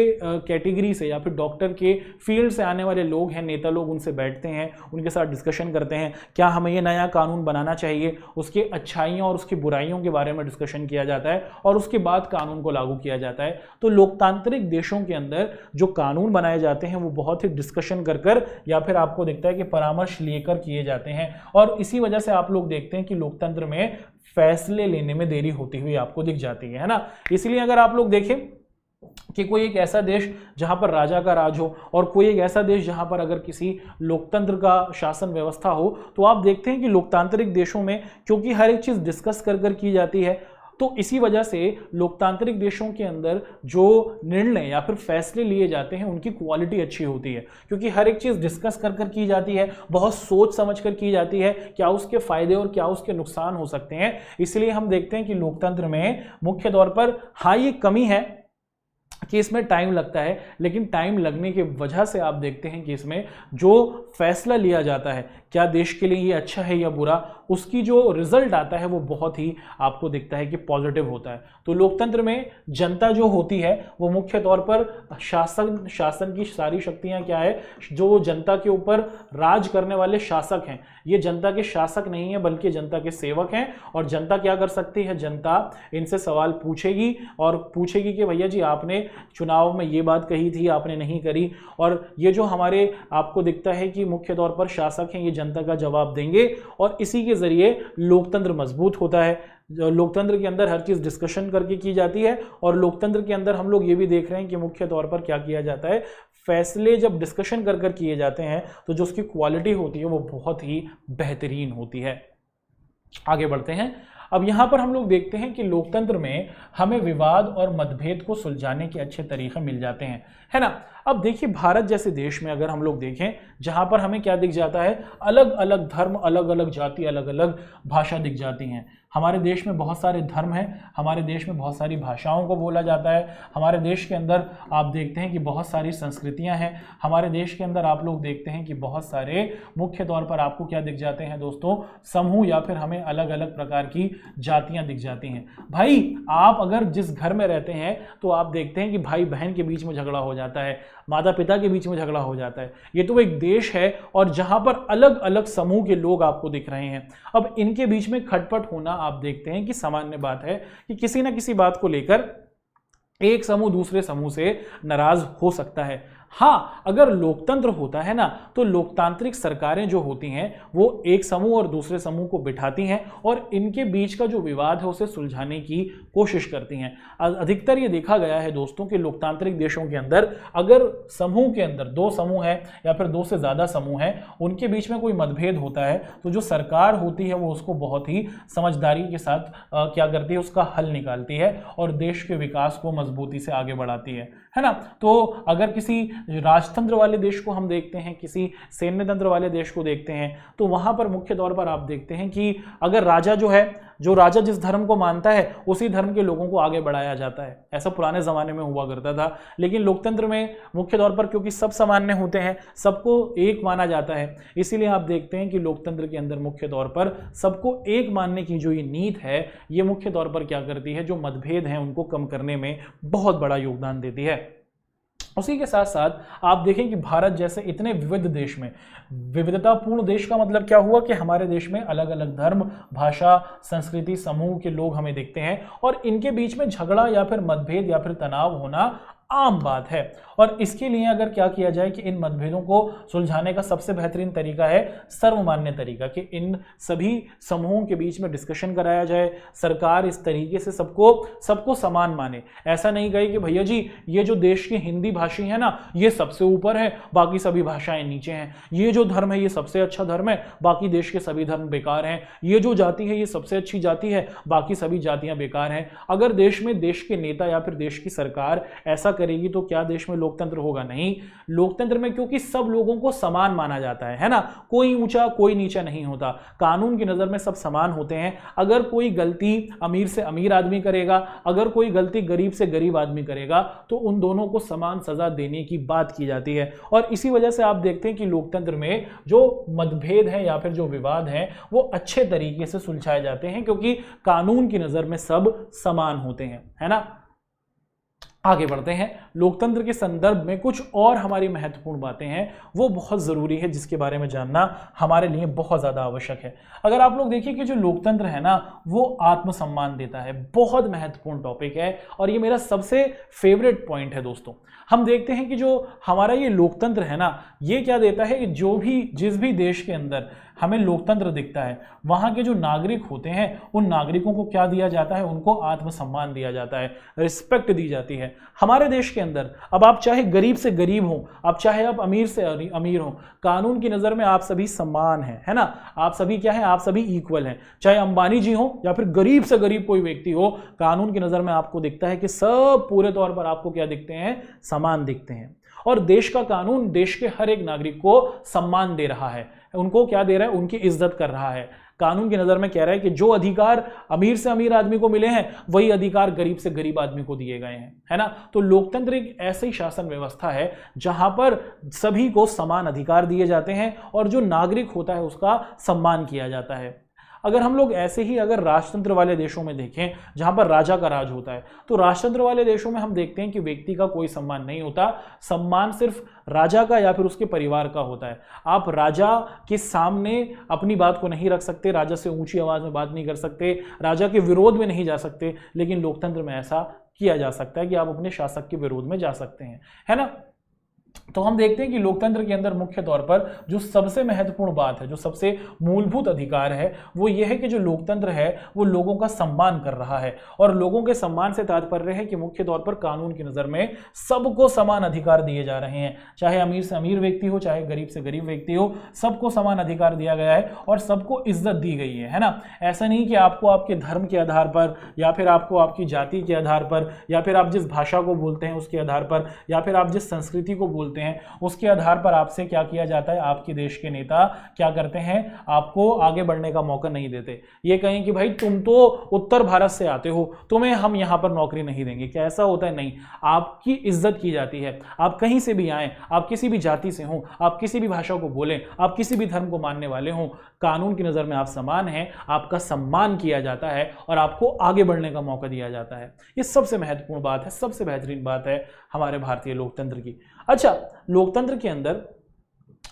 कैटेगरी से या फिर डॉक्टर के फील्ड से आने वाले लोग हैं, नेता लोग, उनसे बैठते हैं, उनके साथ डिस्कशन करते हैं, क्या हमें ये नया कानून बनाना चाहिए, उसके अच्छाइयों और उसकी बुराइयों के बारे में डिस्कशन किया जाता है और उसके बाद कानून को लागू किया जाता है। तो लोकतांत्रिक देशों के अंदर जो कानून बनाए जाते हैं वो बहुत ही डिस्कशन कर या फिर आपको दिखता है कि परामर्श लेकर किए जाते हैं। और इसी वजह से आप लोग देखते हैं कि लोकतंत्र में फैसले लेने में देरी होती हुई आपको दिख जाती है ना। इसलिए अगर आप लोग देखें कि कोई एक ऐसा देश जहां पर राजा का राज हो और कोई एक ऐसा देश जहां पर अगर किसी लोकतंत्र का शासन व्यवस्था हो, तो आप देखते हैं कि लोकतांत्रिक देशों में क्योंकि हर एक चीज डिस्कस कर की जाती है, तो इसी वजह से लोकतांत्रिक देशों के अंदर जो निर्णय या फिर फैसले लिए जाते हैं उनकी क्वालिटी अच्छी होती है, क्योंकि हर एक चीज डिस्कस कर की जाती है, बहुत सोच समझ कर की जाती है, क्या उसके फायदे और क्या उसके नुकसान हो सकते हैं। इसलिए हम देखते हैं कि लोकतंत्र में मुख्य तौर पर हाँ ये कमी है कि इसमें टाइम लगता है, लेकिन टाइम लगने की वजह से आप देखते हैं कि इसमें जो फैसला लिया जाता है, क्या देश के लिए ये अच्छा है या बुरा, उसकी जो रिजल्ट आता है वो बहुत ही आपको दिखता है कि पॉजिटिव होता है। तो लोकतंत्र में जनता जो होती है वो मुख्य तौर पर शासन की सारी शक्तियां क्या है, जो जनता के ऊपर राज करने वाले शासक हैं, ये जनता के शासक नहीं है बल्कि जनता के सेवक हैं। और जनता क्या कर सकती है, जनता इनसे सवाल पूछेगी और पूछेगी कि भैया जी आपने चुनाव में ये बात कही थी, आपने नहीं करी। और ये जो हमारे आपको दिखता है कि मुख्य तौर पर शासक हैं, ये जनता का जवाब देंगे और इसी के जरिए लोकतंत्र मजबूत होता है। लोकतंत्र के अंदर हर चीज डिस्कशन करके की जाती है और लोकतंत्र के अंदर हम लोग ये भी देख रहे हैं कि मुख्य तौर पर क्या किया जाता है, फैसले जब डिस्कशन कर किए जाते हैं तो जो उसकी क्वालिटी होती है वो बहुत ही बेहतरीन होती है। आगे बढ़ते हैं। अब यहां पर हम लोग देखते हैं कि लोकतंत्र में हमें विवाद और मतभेद को सुलझाने के अच्छे तरीके मिल जाते हैं, है ना। अब देखिए भारत जैसे देश में अगर हम लोग देखें जहां पर हमें क्या दिख जाता है, अलग अलग धर्म, अलग अलग जाति, अलग अलग भाषा दिख जाती हैं। हमारे देश में बहुत सारे धर्म हैं, हमारे देश में बहुत सारी भाषाओं को बोला जाता है, हमारे देश के अंदर आप देखते हैं कि बहुत सारी संस्कृतियां हैं, हमारे देश के अंदर आप लोग देखते हैं कि बहुत सारे मुख्य तौर पर आपको क्या दिख जाते हैं दोस्तों, समूह या फिर हमें अलग अलग प्रकार की जातियां दिख जाती हैं। भाई आप अगर जिस घर में रहते हैं तो आप देखते हैं कि भाई बहन के बीच में झगड़ा हो जाता है, माता पिता के बीच में झगड़ा हो जाता है। ये तो एक देश है और जहां पर अलग अलग समूह के लोग आपको दिख रहे हैं। अब इनके बीच में खटपट होना आप देखते हैं कि सामान्य बात है कि किसी ना किसी बात को लेकर एक समूह दूसरे समूह से नाराज हो सकता है। हाँ, अगर लोकतंत्र होता है ना तो लोकतांत्रिक सरकारें जो होती हैं वो एक समूह और दूसरे समूह को बिठाती हैं और इनके बीच का जो विवाद है उसे सुलझाने की कोशिश करती हैं। अधिकतर ये देखा गया है दोस्तों कि लोकतांत्रिक देशों के अंदर अगर समूह के अंदर दो समूह है या फिर दो से ज़्यादा समूह है, उनके बीच में कोई मतभेद होता है तो जो सरकार होती है वो उसको बहुत ही समझदारी के साथ क्या करती है, उसका हल निकालती है और देश के विकास को मजबूती से आगे बढ़ाती है ना। तो अगर किसी राजतंत्र वाले देश को हम देखते हैं, किसी सैन्य तंत्र वाले देश को देखते हैं, तो वहां पर मुख्य तौर पर आप देखते हैं कि अगर राजा जो है, जो राजा जिस धर्म को मानता है उसी धर्म के लोगों को आगे बढ़ाया जाता है। ऐसा पुराने जमाने में हुआ करता था। लेकिन लोकतंत्र में मुख्य तौर पर क्योंकि सब सामान्य होते हैं, सबको एक माना जाता है, इसीलिए आप देखते हैं कि लोकतंत्र के अंदर मुख्य तौर पर सबको एक मानने की जो ये नीति है, ये मुख्य तौर पर क्या करती है, जो मतभेद हैं उनको कम करने में बहुत बड़ा योगदान देती है। उसी के साथ साथ आप देखें कि भारत जैसे इतने विविध देश में, विविधतापूर्ण देश का मतलब क्या हुआ कि हमारे देश में अलग अलग धर्म, भाषा, संस्कृति, समूह के लोग हमें दिखते हैं और इनके बीच में झगड़ा या फिर मतभेद या फिर तनाव होना आम बात है। और इसके लिए अगर क्या किया जाए कि इन मतभेदों को सुलझाने का सबसे बेहतरीन तरीका है सर्वमान्य तरीका, कि इन सभी समूहों के बीच में डिस्कशन कराया जाए, सरकार इस तरीके से सबको समान माने। ऐसा नहीं कहे कि भैया जी ये जो देश की हिंदी भाषी है ना ये सबसे ऊपर है, बाकी सभी भाषाएं नीचे हैं, ये जो धर्म है ये सबसे अच्छा धर्म है, बाकी देश के सभी धर्म बेकार हैं, ये जो जाति है ये सबसे अच्छी जाति है, बाकी सभी जातियां बेकार हैं। अगर देश में देश के नेता या फिर देश की सरकार ऐसा करेगी तो क्या देश में लोकतंत्र होगा? नहीं। लोकतंत्र में क्योंकि सब लोगों को समान माना जाता है ना, कोई ऊंचा कोई नीचा नहीं होता, कानून की नजर में सब समान होते हैं। अगर कोई गलती अमीर से अमीर आदमी करेगा, अगर कोई गलती गरीब से गरीब आदमी करेगा तो उन दोनों को समान सजा देने की बात की जाती है। और इसी वजह से आप देखते हैं कि लोकतंत्र में जो मतभेद है या फिर जो विवाद है वो अच्छे तरीके से सुलझाए जाते हैं, क्योंकि कानून की नजर में सब समान होते हैं, है ना। आगे बढ़ते हैं। लोकतंत्र के संदर्भ में कुछ और हमारी महत्वपूर्ण बातें हैं, वो बहुत ज़रूरी है, जिसके बारे में जानना हमारे लिए बहुत ज़्यादा आवश्यक है। अगर आप लोग देखिए कि जो लोकतंत्र है ना वो आत्मसम्मान देता है, बहुत महत्वपूर्ण टॉपिक है और ये मेरा सबसे फेवरेट पॉइंट है दोस्तों। हम देखते हैं कि जो हमारा ये लोकतंत्र है ना ये क्या देता है कि जिस भी देश के अंदर हमें लोकतंत्र दिखता है वहाँ के जो नागरिक होते हैं उन नागरिकों को क्या दिया जाता है? उनको आत्मसम्मान दिया जाता है, रिस्पेक्ट दी जाती है। हमारे देश के अंदर अब आप चाहे गरीब से गरीब हो, आप चाहे आप अमीर से अमीर हो, कानून की नज़र में आप सभी समान हैं, है ना। आप सभी क्या हैं? आप सभी इक्वल हैं। चाहे अंबानी जी हो या फिर गरीब से गरीब कोई व्यक्ति हो, कानून की नज़र में आपको दिखता है कि सब पूरे तौर पर आपको क्या दिखते हैं? समान दिखते हैं। और देश का कानून देश के हर एक नागरिक को सम्मान दे रहा है, उनको क्या दे रहा है? उनकी इज्जत कर रहा है। कानून की नजर में कह रहा है कि जो अधिकार अमीर से अमीर आदमी को मिले हैं वही अधिकार गरीब से गरीब आदमी को दिए गए हैं, है ना। तो लोकतंत्र एक ऐसी शासन व्यवस्था है जहां पर सभी को समान अधिकार दिए जाते हैं और जो नागरिक होता है उसका सम्मान किया जाता है। अगर हम लोग ऐसे ही अगर राजतंत्र वाले देशों में देखें जहां पर राजा का राज होता है, तो राजतंत्र वाले देशों में हम देखते हैं कि व्यक्ति का कोई सम्मान नहीं होता, सम्मान सिर्फ राजा का या फिर उसके परिवार का होता है। आप राजा के सामने अपनी बात को नहीं रख सकते, राजा से ऊंची आवाज में बात नहीं कर सकते, राजा के विरोध में नहीं जा सकते, लेकिन लोकतंत्र में ऐसा किया जा सकता है कि आप अपने शासक के विरोध में जा सकते हैं, है ना। तो हम देखते हैं कि लोकतंत्र के अंदर मुख्य तौर पर जो सबसे महत्वपूर्ण बात है, जो सबसे मूलभूत अधिकार है, वो ये है कि जो लोकतंत्र है वो लोगों का सम्मान कर रहा है। और लोगों के सम्मान से तात्पर्य है कि मुख्य तौर पर कानून की नज़र में सबको समान अधिकार दिए जा रहे हैं, चाहे अमीर से अमीर व्यक्ति हो, चाहे गरीब से गरीब व्यक्ति हो, सबको समान अधिकार दिया गया है और सबको इज्जत दी गई है ना। ऐसा नहीं कि आपको आपके धर्म के आधार पर या फिर आपको आपकी जाति के आधार पर या फिर आप जिस भाषा को बोलते हैं उसके आधार पर या फिर आप जिस संस्कृति को बोलते हैं उसके आधार पर आपसे क्या किया जाता है? आपके देश के नेता क्या करते हैं? आपको आगे बढ़ने का मौका नहीं देते। ये कहें कि भाई तुम तो उत्तर भारत से आते हो, तुम्हें हम यहां पर नौकरी नहीं देंगे, क्या ऐसा होता है? नहीं, आपकी इज्जत की जाती है। आप कहीं से भी आए, आप किसी भी जाति से हो, आप किसी भी भाषा को बोलें, आप किसी भी धर्म को मानने वाले हो, कानून की नज़र में आप समान हैं, आपका सम्मान किया जाता है और आपको आगे बढ़ने का मौका दिया जाता है। ये सबसे महत्वपूर्ण बात है, सबसे बेहतरीन बात है हमारे भारतीय लोकतंत्र की। अच्छा, लोकतंत्र के अंदर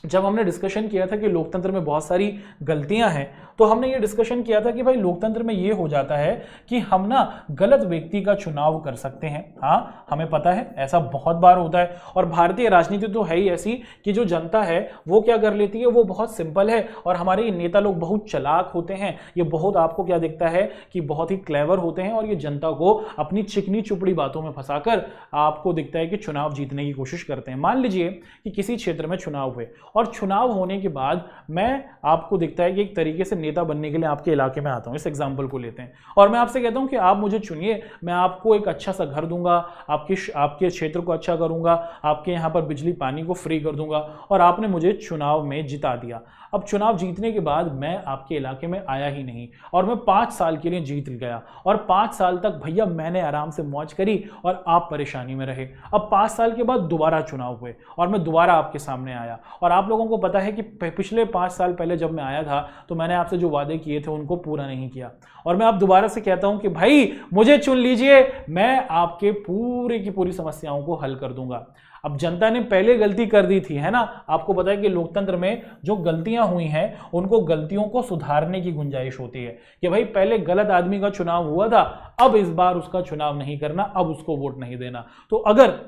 जब हमने डिस्कशन किया था कि लोकतंत्र में बहुत सारी गलतियां हैं, तो हमने ये डिस्कशन किया था कि भाई लोकतंत्र में ये हो जाता है कि हम ना गलत व्यक्ति का चुनाव कर सकते हैं। हाँ, हमें पता है ऐसा बहुत बार होता है और भारतीय राजनीति तो है ही ऐसी कि जो जनता है वो क्या कर लेती है, वो बहुत सिंपल है और हमारे ये नेता लोग बहुत चालाक होते हैं। ये बहुत आपको क्या दिखता है कि बहुत ही क्लेवर होते हैं और ये जनता को अपनी चिकनी चुपड़ी बातों में फंसाकर आपको दिखता है कि चुनाव जीतने की कोशिश करते हैं। मान लीजिए कि किसी क्षेत्र में चुनाव हुए और चुनाव होने के बाद मैं आपको दिखता है कि एक तरीके से नेता बनने के लिए आपके इलाके में आता हूं, इस एग्जांपल को लेते हैं और मैं आपसे कहता हूं कि आप मुझे चुनिए, मैं आपको एक अच्छा सा घर दूंगा, आपके क्षेत्र को अच्छा करूंगा, आपके यहां पर बिजली पानी को फ्री कर दूंगा और आपने मुझे चुनाव में जिता दिया। अब चुनाव जीतने के बाद मैं आपके इलाके में आया ही नहीं और मैं 5 साल के लिए जीत गया और 5 साल तक भैया मैंने आराम से मौज करी और आप परेशानी में रहे। अब 5 साल के बाद दोबारा चुनाव हुए और मैं दोबारा आपके सामने आया और और आप लोगों को पता है कि पिछले 5 साल पहले जब मैं आया था तो मैंने आपसे जो वादे किए थे उनको पूरा नहीं किया, और मैं अब दोबारा से कहता हूं कि भाई मुझे चुन लीजिए, मैं आपके पूरे की पूरी समस्याओं को हल कर दूंगा। अब जनता ने पहले गलती कर दी थी, है ना, आपको पता है कि लोकतंत्र में जो गलतियां हुई हैं उनको गलतियों को सुधारने की गुंजाइश होती है कि भाई पहले गलत आदमी का चुनाव हुआ था, अब इस बार उसका चुनाव नहीं करना, अब उसको वोट नहीं देना। तो अगर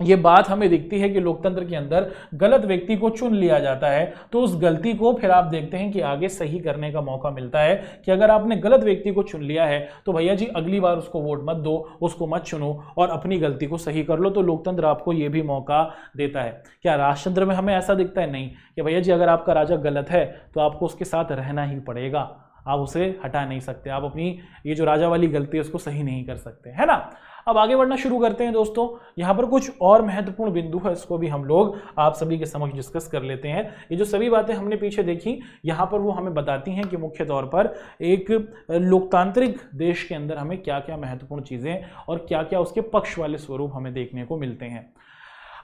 ये बात हमें दिखती है कि लोकतंत्र के अंदर गलत व्यक्ति को चुन लिया जाता है तो उस गलती को फिर आप देखते हैं कि आगे सही करने का मौका मिलता है कि अगर आपने गलत व्यक्ति को चुन लिया है तो भैया जी अगली बार उसको वोट मत दो, उसको मत चुनो और अपनी गलती को सही कर लो। तो लोकतंत्र आपको ये भी मौका देता है। क्या राजतंत्र में हमें ऐसा दिखता है? नहीं, कि भैया जी अगर आपका राजा गलत है तो आपको उसके साथ रहना ही पड़ेगा, आप उसे हटा नहीं सकते, आप अपनी ये जो राजा वाली गलती है उसको सही नहीं कर सकते, है ना। अब आगे बढ़ना शुरू करते हैं दोस्तों। यहाँ पर कुछ और महत्वपूर्ण बिंदु है, इसको भी हम लोग आप सभी के समक्ष डिस्कस कर लेते हैं। ये जो सभी बातें हमने पीछे देखी यहाँ पर वो हमें बताती हैं कि मुख्य तौर पर एक लोकतांत्रिक देश के अंदर हमें क्या क्या महत्वपूर्ण चीज़ें और क्या क्या उसके पक्ष वाले स्वरूप हमें देखने को मिलते हैं।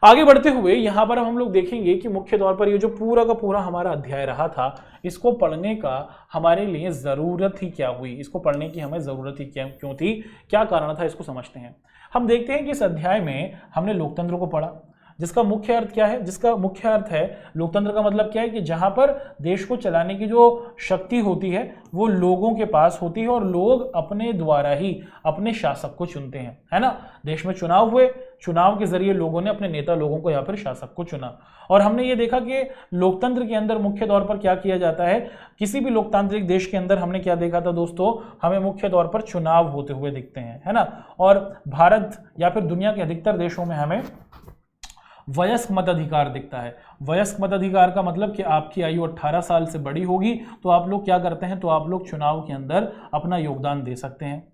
आगे बढ़ते हुए यहाँ पर हम लोग देखेंगे कि मुख्य तौर पर ये जो पूरा का पूरा हमारा अध्याय रहा था, इसको पढ़ने का हमारे लिए ज़रूरत ही क्या हुई, इसको पढ़ने की हमें ज़रूरत ही क्यों थी, क्या कारण था, इसको समझते हैं। हम देखते हैं कि इस अध्याय में हमने लोकतंत्र को पढ़ा, जिसका मुख्य अर्थ क्या है? जिसका मुख्य अर्थ है लोकतंत्र का मतलब क्या है कि जहां पर देश को चलाने की जो शक्ति होती है वो लोगों के पास होती है और लोग अपने द्वारा ही अपने शासक को चुनते हैं, है ना। देश में चुनाव हुए, चुनाव के जरिए लोगों ने अपने नेता लोगों को या फिर शासक को चुना, और हमने ये देखा कि लोकतंत्र के अंदर मुख्य तौर पर क्या किया जाता है। किसी भी लोकतांत्रिक देश के अंदर हमने क्या देखा था दोस्तों, हमें मुख्य तौर पर चुनाव होते हुए दिखते हैं, है ना। और भारत या फिर दुनिया के अधिकतर देशों में हमें वयस्क मताधिकार दिखता है। वयस्क मताधिकार का मतलब कि आपकी आयु 18 साल से बड़ी होगी तो आप लोग क्या करते हैं, तो आप लोग चुनाव के अंदर अपना योगदान दे सकते हैं,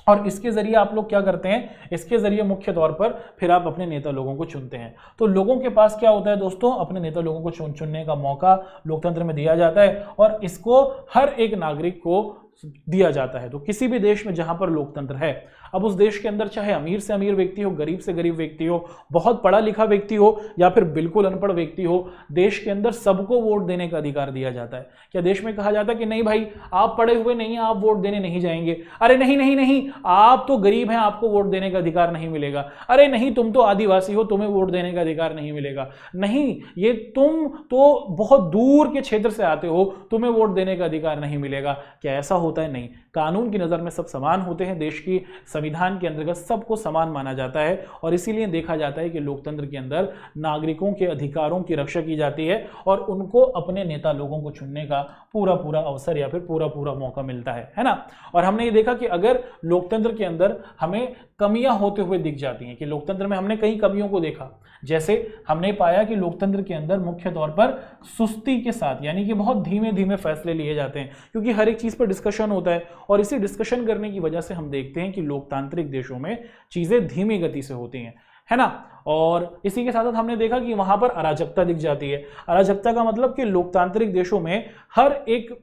और इसके जरिए आप लोग क्या करते हैं, इसके जरिए मुख्य तौर पर फिर आप अपने नेता लोगों को चुनते हैं। तो लोगों के पास क्या होता है दोस्तों, अपने नेता लोगों को चुनने का मौका लोकतंत्र में दिया जाता है और इसको हर एक नागरिक को दिया जाता है। तो किसी भी देश में जहां पर लोकतंत्र है, अब उस देश के अंदर चाहे अमीर से अमीर व्यक्ति हो, गरीब से गरीब व्यक्ति हो, बहुत पढ़ा लिखा व्यक्ति हो या फिर बिल्कुल अनपढ़ व्यक्ति हो, देश के अंदर सबको वोट देने का अधिकार दिया जाता है। क्या देश में कहा जाता है कि नहीं भाई आप पढ़े हुए नहीं हैं, आप वोट देने नहीं जाएंगे? अरे नहीं नहीं नहीं, आप तो गरीब हैं, आपको वोट देने का अधिकार नहीं मिलेगा। अरे नहीं, तुम तो आदिवासी हो, तुम्हें वोट देने का अधिकार नहीं मिलेगा। नहीं, ये तुम तो बहुत दूर के क्षेत्र से आते हो, तुम्हें वोट देने का अधिकार नहीं मिलेगा। क्या ऐसा होता है? नहीं, कानून की नज़र में सब समान होते हैं। देश की संविधान के अंतर्गत सबको समान माना जाता है और इसीलिए देखा जाता है कि लोकतंत्र के अंदर नागरिकों के अधिकारों की रक्षा की जाती है और उनको अपने नेता लोगों को चुनने का पूरा पूरा अवसर या फिर पूरा पूरा मौका मिलता है ना। और हमने ये देखा कि अगर लोकतंत्र के अंदर हमें कमियां होते हुए दिख जाती हैं, कि लोकतंत्र में हमने कई कमियों को देखा। जैसे हमने पाया कि लोकतंत्र के अंदर मुख्य तौर पर सुस्ती के साथ, यानी कि बहुत धीमे धीमे फैसले लिए जाते हैं, क्योंकि हर एक चीज पर डिस्कशन होता है और इसी डिस्कशन करने की वजह से हम देखते हैं कि लोकतांत्रिक देशों में चीजें धीमी गति से होती हैं, है ना। और इसी के साथ साथ हमने देखा कि वहां पर अराजकता दिख जाती है। अराजकता का मतलब कि लोकतांत्रिक देशों में हर एक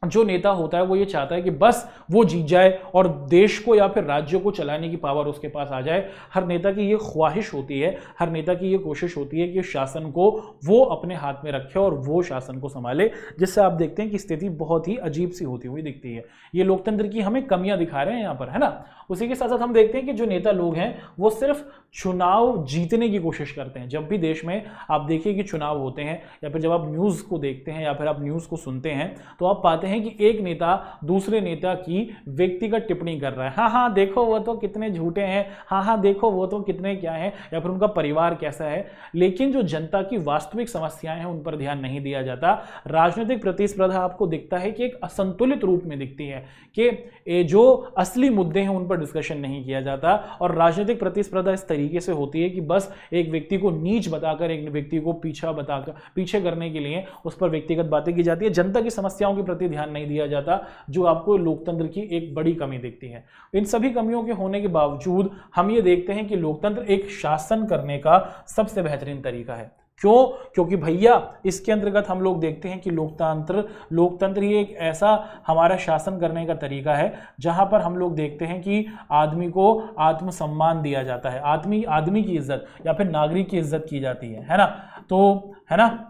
जो नेता होता है वो ये चाहता है कि बस वो जीत जाए और देश को या फिर राज्य को चलाने की पावर उसके पास आ जाए। हर नेता की ये ख्वाहिश होती है, हर नेता की ये कोशिश होती है कि शासन को वो अपने हाथ में रखे और वो शासन को संभाले, जिससे आप देखते हैं कि स्थिति बहुत ही अजीब सी होती हुई दिखती है। ये लोकतंत्र की हमें कमियां दिखा रहे हैं यहाँ पर, है ना। उसी के साथ साथ हम देखते हैं कि जो नेता लोग हैं वो सिर्फ चुनाव जीतने की कोशिश करते हैं। जब भी देश में आप देखिए कि चुनाव होते हैं या फिर जब आप न्यूज़ को देखते हैं या फिर आप न्यूज़ को सुनते हैं तो आप पाते हैं कि एक नेता दूसरे नेता की व्यक्तिगत टिप्पणी कर रहा है। हाँ हाँ देखो वो तो कितने झूठे हैं, हाँ हाँ देखो वो तो कितने क्या हैं, या फिर उनका परिवार कैसा है। लेकिन जो जनता की वास्तविक समस्याएं हैं उन पर ध्यान नहीं दिया जाता। राजनीतिक प्रतिस्पर्धा आपको दिखता है कि एक असंतुलित रूप में दिखती है कि जो असली मुद्दे हैं उन पर डिस्कशन नहीं किया जाता और राजनीतिक प्रतिस्पर्धा इस तरीके से होती है कि बस एक व्यक्ति को नीच बताकर, एक व्यक्ति को पीछे करने के लिए उस पर व्यक्तिगत बातें की जाती है। जनता की समस्याओं के प्रति ध्यान नहीं दिया जाता, जो आपको लोकतंत्र की एक बड़ी कमी दिखती है। इन सभी कमियों के होने के बावजूद हम ये देखते हैं कि लोकतंत्र एक शासन करने का सबसे बेहतरीन तरीका है। क्यों? क्योंकि भैया इसके अंतर्गत हम लोग देखते हैं कि लोकतंत्र ही एक ऐसा हमारा शासन करने का तरीका है जहां पर हम लोग देखते हैं कि आदमी को आत्मसम्मान दिया जाता है, आदमी की इज्जत या फिर नागरिक की इज्जत की जाती है ना। तो है ना,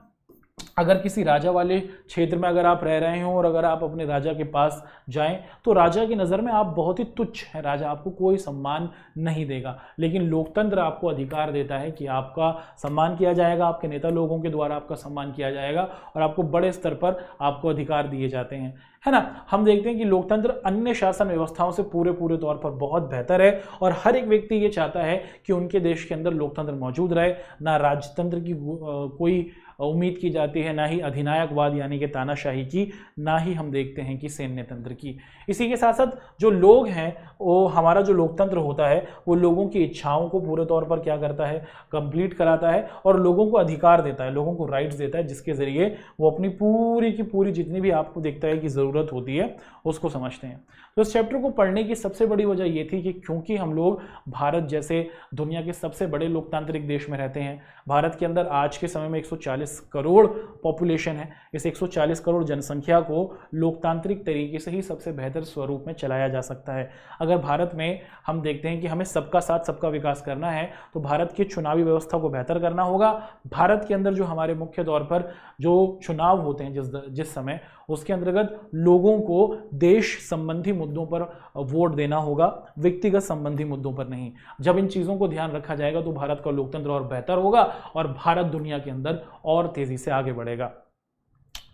अगर किसी राजा वाले क्षेत्र में अगर आप रह रहे हो और अगर आप अपने राजा के पास जाएं तो राजा की नज़र में आप बहुत ही तुच्छ हैं, राजा आपको कोई सम्मान नहीं देगा। लेकिन लोकतंत्र आपको अधिकार देता है कि आपका सम्मान किया जाएगा, आपके नेता लोगों के द्वारा आपका सम्मान किया जाएगा और आपको बड़े स्तर पर आपको अधिकार दिए जाते हैं, है ना। हम देखते हैं कि लोकतंत्र अन्य शासन व्यवस्थाओं से पूरे तौर पर बहुत बेहतर है और हर एक व्यक्ति ये चाहता है कि उनके देश के अंदर लोकतंत्र मौजूद रहे। ना राजतंत्र की कोई उम्मीद की जाती है, ना ही अधिनायकवाद यानी कि तानाशाही की, ना ही हम देखते हैं कि सैन्य तंत्र की। इसी के साथ साथ जो लोग हैं, वो हमारा जो लोकतंत्र होता है वो लोगों की इच्छाओं को पूरे तौर पर क्या करता है, कंप्लीट कराता है और लोगों को अधिकार देता है, लोगों को राइट्स देता है, जिसके ज़रिए वो अपनी पूरी की पूरी जितनी भी आपको देखता है कि ज़रूरत होती है उसको समझते हैं। तो इस चैप्टर को पढ़ने की सबसे बड़ी वजह ये थी कि क्योंकि हम लोग भारत जैसे दुनिया के सबसे बड़े लोकतांत्रिक देश में रहते हैं। भारत के अंदर आज के समय में 140 करोड़ पॉपुलेशन है। इस 140 करोड़ जनसंख्या को लोकतांत्रिक तरीके से ही सबसे बेहतर स्वरूप में चलाया जा सकता है। अगर भारत में हम देखते हैं कि हमें सबका साथ सबका विकास करना है तो भारत की चुनावी व्यवस्था को बेहतर करना होगा। भारत के अंदर जो हमारे मुख्य तौर पर जो चुनाव होते हैं जिस समय, उसके अंतर्गत लोगों को देश संबंधी मुद्दों पर वोट देना होगा, व्यक्तिगत संबंधी मुद्दों पर नहीं। जब इन चीज़ों को ध्यान रखा जाएगा तो भारत का लोकतंत्र और बेहतर होगा और भारत दुनिया के अंदर और तेजी से आगे बढ़ेगा।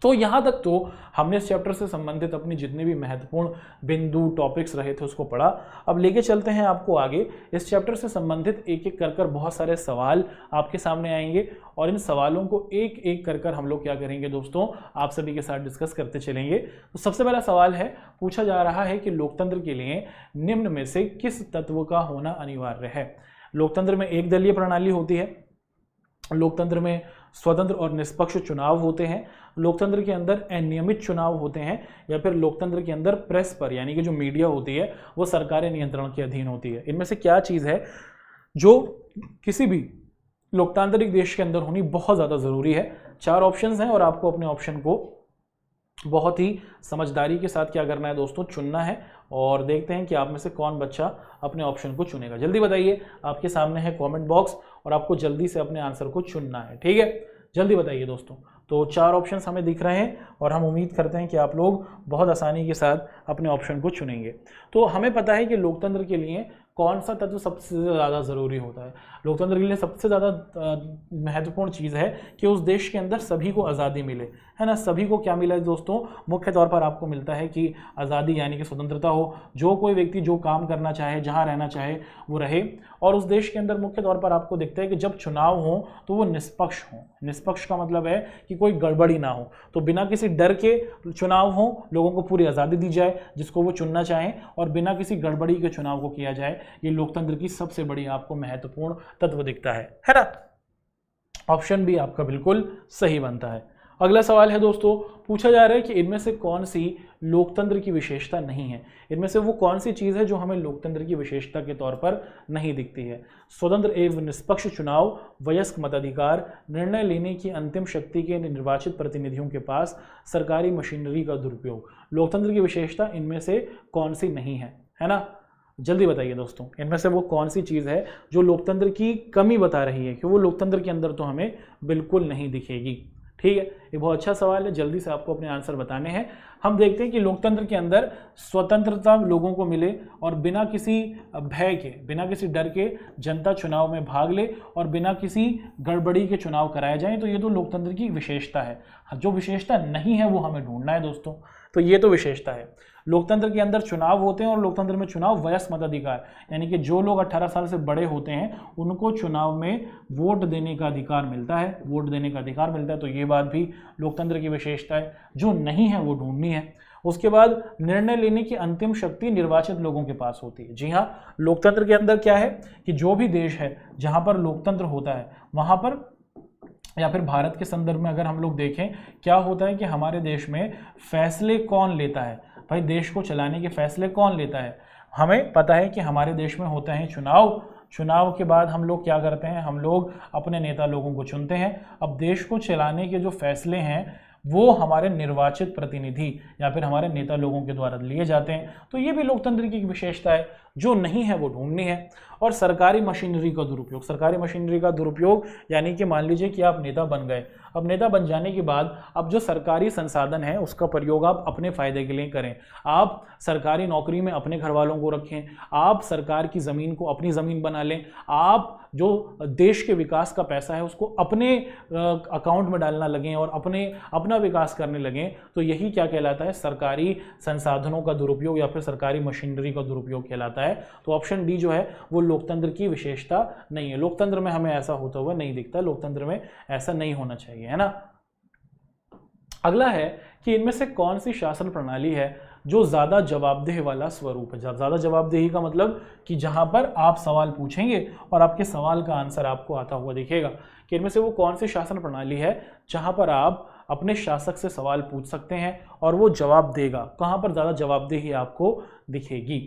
तो यहाँ तक तो हमने इस चैप्टर से संबंधित अपनी जितने भी महत्वपूर्ण बिंदु टॉपिक्स रहे थे उसको पढ़ा। अब लेके चलते हैं आपको आगे। इस चैप्टर से संबंधित एक एक कर बहुत सारे सवाल आपके सामने आएंगे और इन सवालों को एक एक कर हम लोग क्या करेंगे दोस्तों, आप सभी के साथ डिस्कस करते चलेंगे। तो सबसे पहला सवाल है, पूछा जा रहा है कि लोकतंत्र के लिए निम्न में से किस तत्व का होना अनिवार्य है। लोकतंत्र में एक दलीय प्रणाली होती है, लोकतंत्र में स्वतंत्र और निष्पक्ष चुनाव होते हैं, लोकतंत्र के अंदर अनियमित चुनाव होते हैं, या फिर लोकतंत्र के अंदर प्रेस पर यानी कि जो मीडिया होती है वो सरकारी नियंत्रण के अधीन होती है। इनमें से क्या चीज़ है जो किसी भी लोकतांत्रिक देश के अंदर होनी बहुत ज़्यादा ज़रूरी है। 4 ऑप्शंस हैं और आपको अपने ऑप्शन को बहुत ही समझदारी के साथ क्या करना है दोस्तों, चुनना है। और देखते हैं कि आप में से कौन बच्चा अपने ऑप्शन को चुनेगा। जल्दी बताइए, आपके सामने है कमेंट बॉक्स और आपको जल्दी से अपने आंसर को चुनना है, ठीक है। जल्दी बताइए दोस्तों। तो 4 ऑप्शंस हमें दिख रहे हैं और हम उम्मीद करते हैं कि आप लोग बहुत आसानी के साथ अपने ऑप्शन को चुनेंगे। तो हमें पता है कि लोकतंत्र के लिए कौन सा तत्व सबसे ज़्यादा ज़रूरी होता है। लोकतंत्र के लिए सबसे ज़्यादा महत्वपूर्ण चीज़ है कि उस देश के अंदर सभी को आज़ादी मिले, है ना। सभी को क्या मिला है दोस्तों, मुख्य तौर पर आपको मिलता है कि आज़ादी यानी कि स्वतंत्रता हो, जो कोई व्यक्ति जो काम करना चाहे, जहाँ रहना चाहे वो रहे। और उस देश के अंदर मुख्य तौर पर आपको दिखता है कि जब चुनाव हो तो वो निष्पक्ष हो। निष्पक्ष का मतलब है कि कोई गड़बड़ी ना हो, तो बिना किसी डर के चुनाव हो, लोगों को पूरी आज़ादी दी जाए जिसको वो चुनना चाहें और बिना किसी गड़बड़ी के चुनाव को किया जाए। ये लोकतंत्र की सबसे बड़ी आपको महत्वपूर्ण तत्व दिखता है ना। ऑप्शन बी आपका बिल्कुल सही बनता है। अगला सवाल है दोस्तों, पूछा जा रहा है कि इनमें से कौन सी लोकतंत्र की विशेषता नहीं है। इनमें से वो कौन सी चीज़ है जो हमें लोकतंत्र की विशेषता के तौर पर नहीं दिखती है। स्वतंत्र एवं निष्पक्ष चुनाव, वयस्क मताधिकार, निर्णय लेने की अंतिम शक्ति के निर्वाचित प्रतिनिधियों के पास सरकारी मशीनरी का दुरुपयोग। लोकतंत्र की विशेषता इनमें से कौन सी नहीं है ना। जल्दी बताइए दोस्तों, इनमें से वो कौन सी चीज़ है जो लोकतंत्र की कमी बता रही है कि वो लोकतंत्र के अंदर तो हमें बिल्कुल नहीं दिखेगी। ठीक है, ये बहुत अच्छा सवाल है, जल्दी से आपको अपने आंसर बताने हैं। हम देखते हैं कि लोकतंत्र के अंदर स्वतंत्रता लोगों को मिले और बिना किसी भय के, बिना किसी डर के जनता चुनाव में भाग ले और बिना किसी गड़बड़ी के चुनाव कराए जाएं, तो ये तो लोकतंत्र की विशेषता है। जो विशेषता नहीं है वो हमें ढूंढना है दोस्तों। तो ये तो विशेषता है। लोकतंत्र के अंदर चुनाव होते हैं और लोकतंत्र में चुनाव वयस्क मताधिकार यानी कि जो लोग 18 साल से बड़े होते हैं उनको चुनाव में वोट देने का अधिकार मिलता है, वोट देने का अधिकार मिलता है। तो ये बात भी लोकतंत्र की विशेषता है। जो नहीं है वो ढूंढनी है। उसके बाद निर्णय लेने की अंतिम शक्ति निर्वाचित लोगों के पास होती है। जी हाँ, लोकतंत्र के अंदर क्या है कि जो भी देश है जहाँ पर लोकतंत्र होता है वहाँ पर, या फिर भारत के संदर्भ में अगर हम लोग देखें, क्या होता है कि हमारे देश में फैसले कौन लेता है। भाई देश को चलाने के फैसले कौन लेता है। हमें पता है कि हमारे देश में होते हैं चुनाव, चुनाव के बाद हम लोग क्या करते हैं, हम लोग अपने नेता लोगों को चुनते हैं। अब देश को चलाने के जो फैसले हैं वो हमारे निर्वाचित प्रतिनिधि या फिर हमारे नेता लोगों के द्वारा लिए जाते हैं। तो ये भी लोकतंत्र की विशेषता है। जो नहीं है वो ढूंढनी है। और सरकारी मशीनरी का दुरुपयोग, सरकारी मशीनरी का दुरुपयोग यानी कि मान लीजिए कि आप नेता बन गए, अब नेता बन जाने के बाद अब जो सरकारी संसाधन है उसका प्रयोग आप अपने फायदे के लिए करें। आप सरकारी नौकरी में अपने घर वालों को रखें, आप सरकार की ज़मीन को अपनी ज़मीन बना लें, आप जो देश के विकास का पैसा है उसको अपने अकाउंट में डालना लगें और अपना विकास करने लगें, तो यही क्या कहलाता है, सरकारी संसाधनों का दुरुपयोग या फिर सरकारी मशीनरी का दुरुपयोग कहलाता है। तो ऑप्शन डी जो है वो लोकतंत्र की विशेषता नहीं है। लोकतंत्र में हमें ऐसा होता हुआ नहीं दिखता, लोकतंत्र में ऐसा नहीं होना चाहिए, है ना। अगला है कि इनमें से कौन सी शासन प्रणाली है जो ज़्यादा जवाबदेह वाला स्वरूप है। ज़्यादा जवाबदेही का मतलब कि जहां पर आप सवाल पूछेंगे और आपके सवाल का आंसर आपको आता हुआ दिखेगा, कि इनमें से वो कौन सी शासन प्रणाली है जहां पर आप अपने शासक से सवाल पूछ सकते हैं और वो जवाब देगा। कहां पर ज़्यादा जवाबदेही आपको दिखेगी,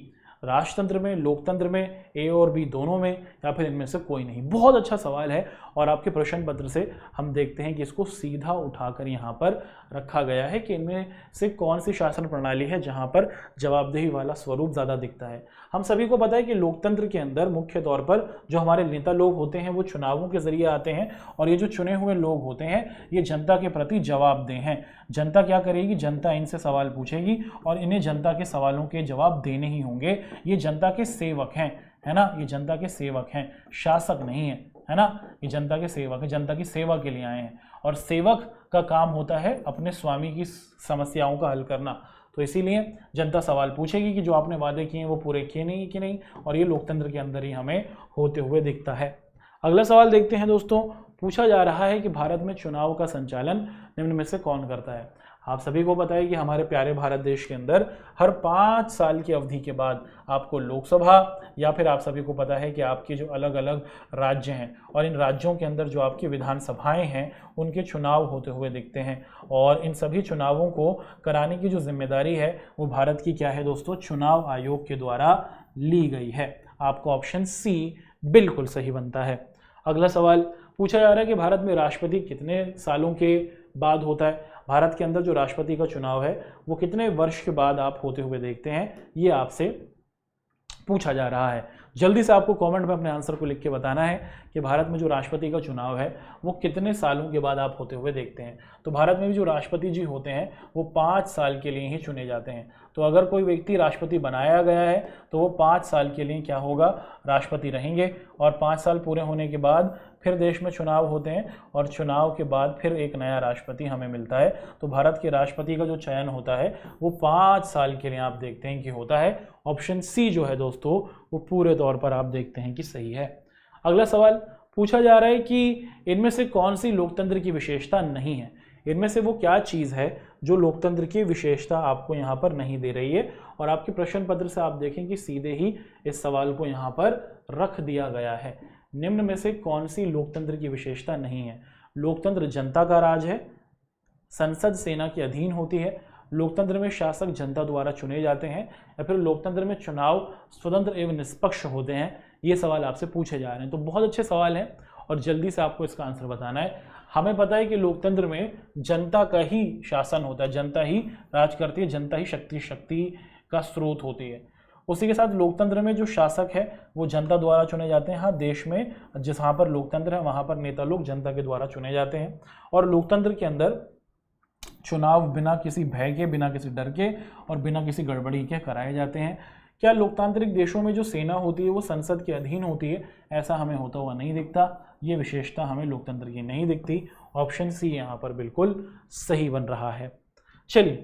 राजतंत्र में, लोकतंत्र में, ए और बी दोनों में, या फिर इनमें से कोई नहीं। बहुत अच्छा सवाल है और आपके प्रश्न पत्र से हम देखते हैं कि इसको सीधा उठाकर यहाँ पर रखा गया है कि इनमें से कौन सी शासन प्रणाली है जहाँ पर जवाबदेही वाला स्वरूप ज़्यादा दिखता है। हम सभी को पता है कि लोकतंत्र के अंदर मुख्य तौर पर जो हमारे नेता लोग होते हैं वो चुनावों के जरिए आते हैं और ये जो चुने हुए लोग होते हैं ये जनता के प्रति जवाबदेह हैं। जनता क्या करेगी, जनता इनसे सवाल पूछेगी और इन्हें जनता के सवालों के जवाब देने ही होंगे। ये जनता के सेवक हैं, है ना, ये जनता के सेवक हैं, शासक नहीं है ना, ये जनता के सेवक है, जनता की सेवा के लिए आए हैं और सेवक का काम होता है अपने स्वामी की समस्याओं का हल करना। तो इसीलिए जनता सवाल पूछेगी कि जो आपने वादे किए हैं वो पूरे किए नहीं कि नहीं, और ये लोकतंत्र के अंदर ही हमें होते हुए दिखता है। अगला सवाल देखते हैं दोस्तों। पूछा जा रहा है कि भारत में चुनाव का संचालन निम्न में से कौन करता है। आप सभी को पता है कि हमारे प्यारे भारत देश के अंदर हर 5 साल की अवधि के बाद आपको लोकसभा या फिर आप सभी को पता है कि आपके जो अलग अलग राज्य हैं और इन राज्यों के अंदर जो आपकी विधानसभाएं हैं उनके चुनाव होते हुए दिखते हैं। और इन सभी चुनावों को कराने की जो जिम्मेदारी है वो भारत की क्या है दोस्तों, चुनाव आयोग के द्वारा ली गई है। आपको ऑप्शन सी बिल्कुल सही बनता है। अगला सवाल पूछा जा रहा है कि भारत में राष्ट्रपति कितने सालों के बाद होता है। भारत के अंदर जो राष्ट्रपति का चुनाव है वो कितने वर्ष के बाद आप होते हुए देखते हैं, ये आपसे पूछा जा रहा है। जल्दी से आपको कमेंट में अपने आंसर को लिख के बताना है कि भारत में जो राष्ट्रपति का चुनाव है वो कितने सालों के बाद आप होते हुए देखते हैं। तो भारत में भी जो राष्ट्रपति जी होते हैं वो 5 साल के लिए ही चुने जाते हैं। तो अगर कोई व्यक्ति राष्ट्रपति बनाया गया है तो वो 5 साल के लिए क्या होगा, राष्ट्रपति रहेंगे। और 5 साल पूरे होने के बाद फिर देश में चुनाव होते हैं और चुनाव के बाद फिर एक नया राष्ट्रपति हमें मिलता है। तो भारत के राष्ट्रपति का जो चयन होता है वो 5 साल के लिए आप देखते हैं कि होता है। ऑप्शन सी जो है दोस्तों वो पूरे तौर पर आप देखते हैं कि सही है। अगला सवाल पूछा जा रहा है कि इनमें से कौन सी लोकतंत्र की विशेषता नहीं है। इनमें से वो क्या चीज़ है जो लोकतंत्र की विशेषता आपको यहाँ पर नहीं दे रही है। और आपके प्रश्न पत्र से आप देखें कि सीधे ही इस सवाल को यहाँ पर रख दिया गया है। निम्न में से कौन सी लोकतंत्र की विशेषता नहीं है। लोकतंत्र जनता का राज है, संसद सेना के अधीन होती है, लोकतंत्र में शासक जनता द्वारा चुने जाते हैं, या फिर लोकतंत्र में चुनाव स्वतंत्र एवं निष्पक्ष होते हैं। ये सवाल आपसे पूछे जा रहे हैं। तो बहुत अच्छे सवाल हैं और जल्दी से आपको इसका आंसर बताना है। हमें पता है कि लोकतंत्र में जनता का ही शासन होता है, जनता ही राज करती है, जनता ही शक्ति का स्रोत होती है। उसी के साथ लोकतंत्र में जो शासक है वो जनता द्वारा चुने जाते हैं। हाँ, देश में जहाँ पर लोकतंत्र है वहाँ पर नेता लोग जनता के द्वारा चुने जाते हैं। और लोकतंत्र के अंदर चुनाव बिना किसी भय के, बिना किसी डर के और बिना किसी गड़बड़ी के कराए जाते हैं। क्या लोकतांत्रिक देशों में जो सेना होती है वो संसद के अधीन होती है? ऐसा हमें होता हुआ नहीं दिखता। ये विशेषता हमें लोकतंत्र की नहीं दिखती। ऑप्शन सी यहाँ पर बिल्कुल सही बन रहा है। चलिए,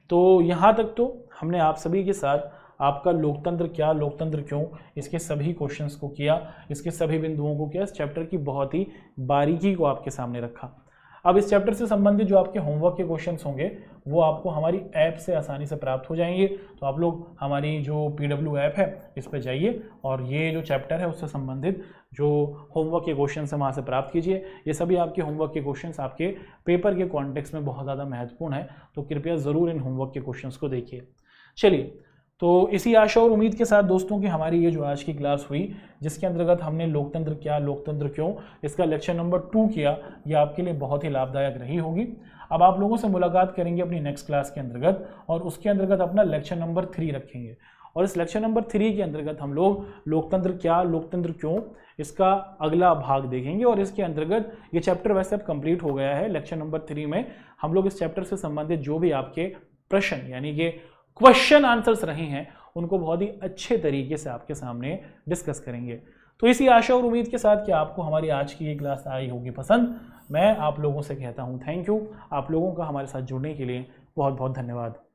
तो यहाँ तक तो हमने आप सभी के साथ आपका लोकतंत्र क्या, लोकतंत्र क्यों, इसके सभी क्वेश्चंस को किया, इसके सभी बिंदुओं को किया, इस चैप्टर की बहुत ही बारीकी को आपके सामने रखा। अब इस चैप्टर से संबंधित जो आपके होमवर्क के क्वेश्चंस होंगे वो आपको हमारी ऐप से आसानी से प्राप्त हो जाएंगे। तो आप लोग हमारी जो PW ऐप है इस पर जाइए और ये जो चैप्टर है उससे संबंधित जो होमवर्क के क्वेश्चंस हैं वहाँ से प्राप्त कीजिए। ये सभी आपके होमवर्क के क्वेश्चंस आपके पेपर के कॉन्टेक्स्ट में बहुत ज़्यादा महत्वपूर्ण है, तो कृपया ज़रूर इन होमवर्क के क्वेश्चंस को देखिए। चलिए, तो इसी आशा और उम्मीद के साथ दोस्तों कि हमारी ये जो आज की क्लास हुई जिसके अंतर्गत हमने लोकतंत्र क्या, लोकतंत्र क्यों, इसका लेक्चर नंबर 2 किया, ये आपके लिए बहुत ही लाभदायक रही होगी। अब आप लोगों से मुलाकात करेंगे अपनी नेक्स्ट क्लास के अंतर्गत और उसके अंतर्गत अपना लेक्चर नंबर 3 रखेंगे। और इस लेक्चर नंबर 3 के अंतर्गत हम लोग लोकतंत्र क्या, लोकतंत्र क्यों, इसका अगला भाग देखेंगे। और इसके अंतर्गत ये चैप्टर वैसे अब कंप्लीट हो गया है। लेक्चर नंबर 3 में हम लोग इस चैप्टर से संबंधित जो भी आपके प्रश्न यानी कि क्वेश्चन आंसर्स रहे हैं उनको बहुत ही अच्छे तरीके से आपके सामने डिस्कस करेंगे। तो इसी आशा और उम्मीद के साथ कि आपको हमारी आज की ये क्लास आई होगी पसंद, मैं आप लोगों से कहता हूँ थैंक यू। आप लोगों का हमारे साथ जुड़ने के लिए बहुत बहुत धन्यवाद।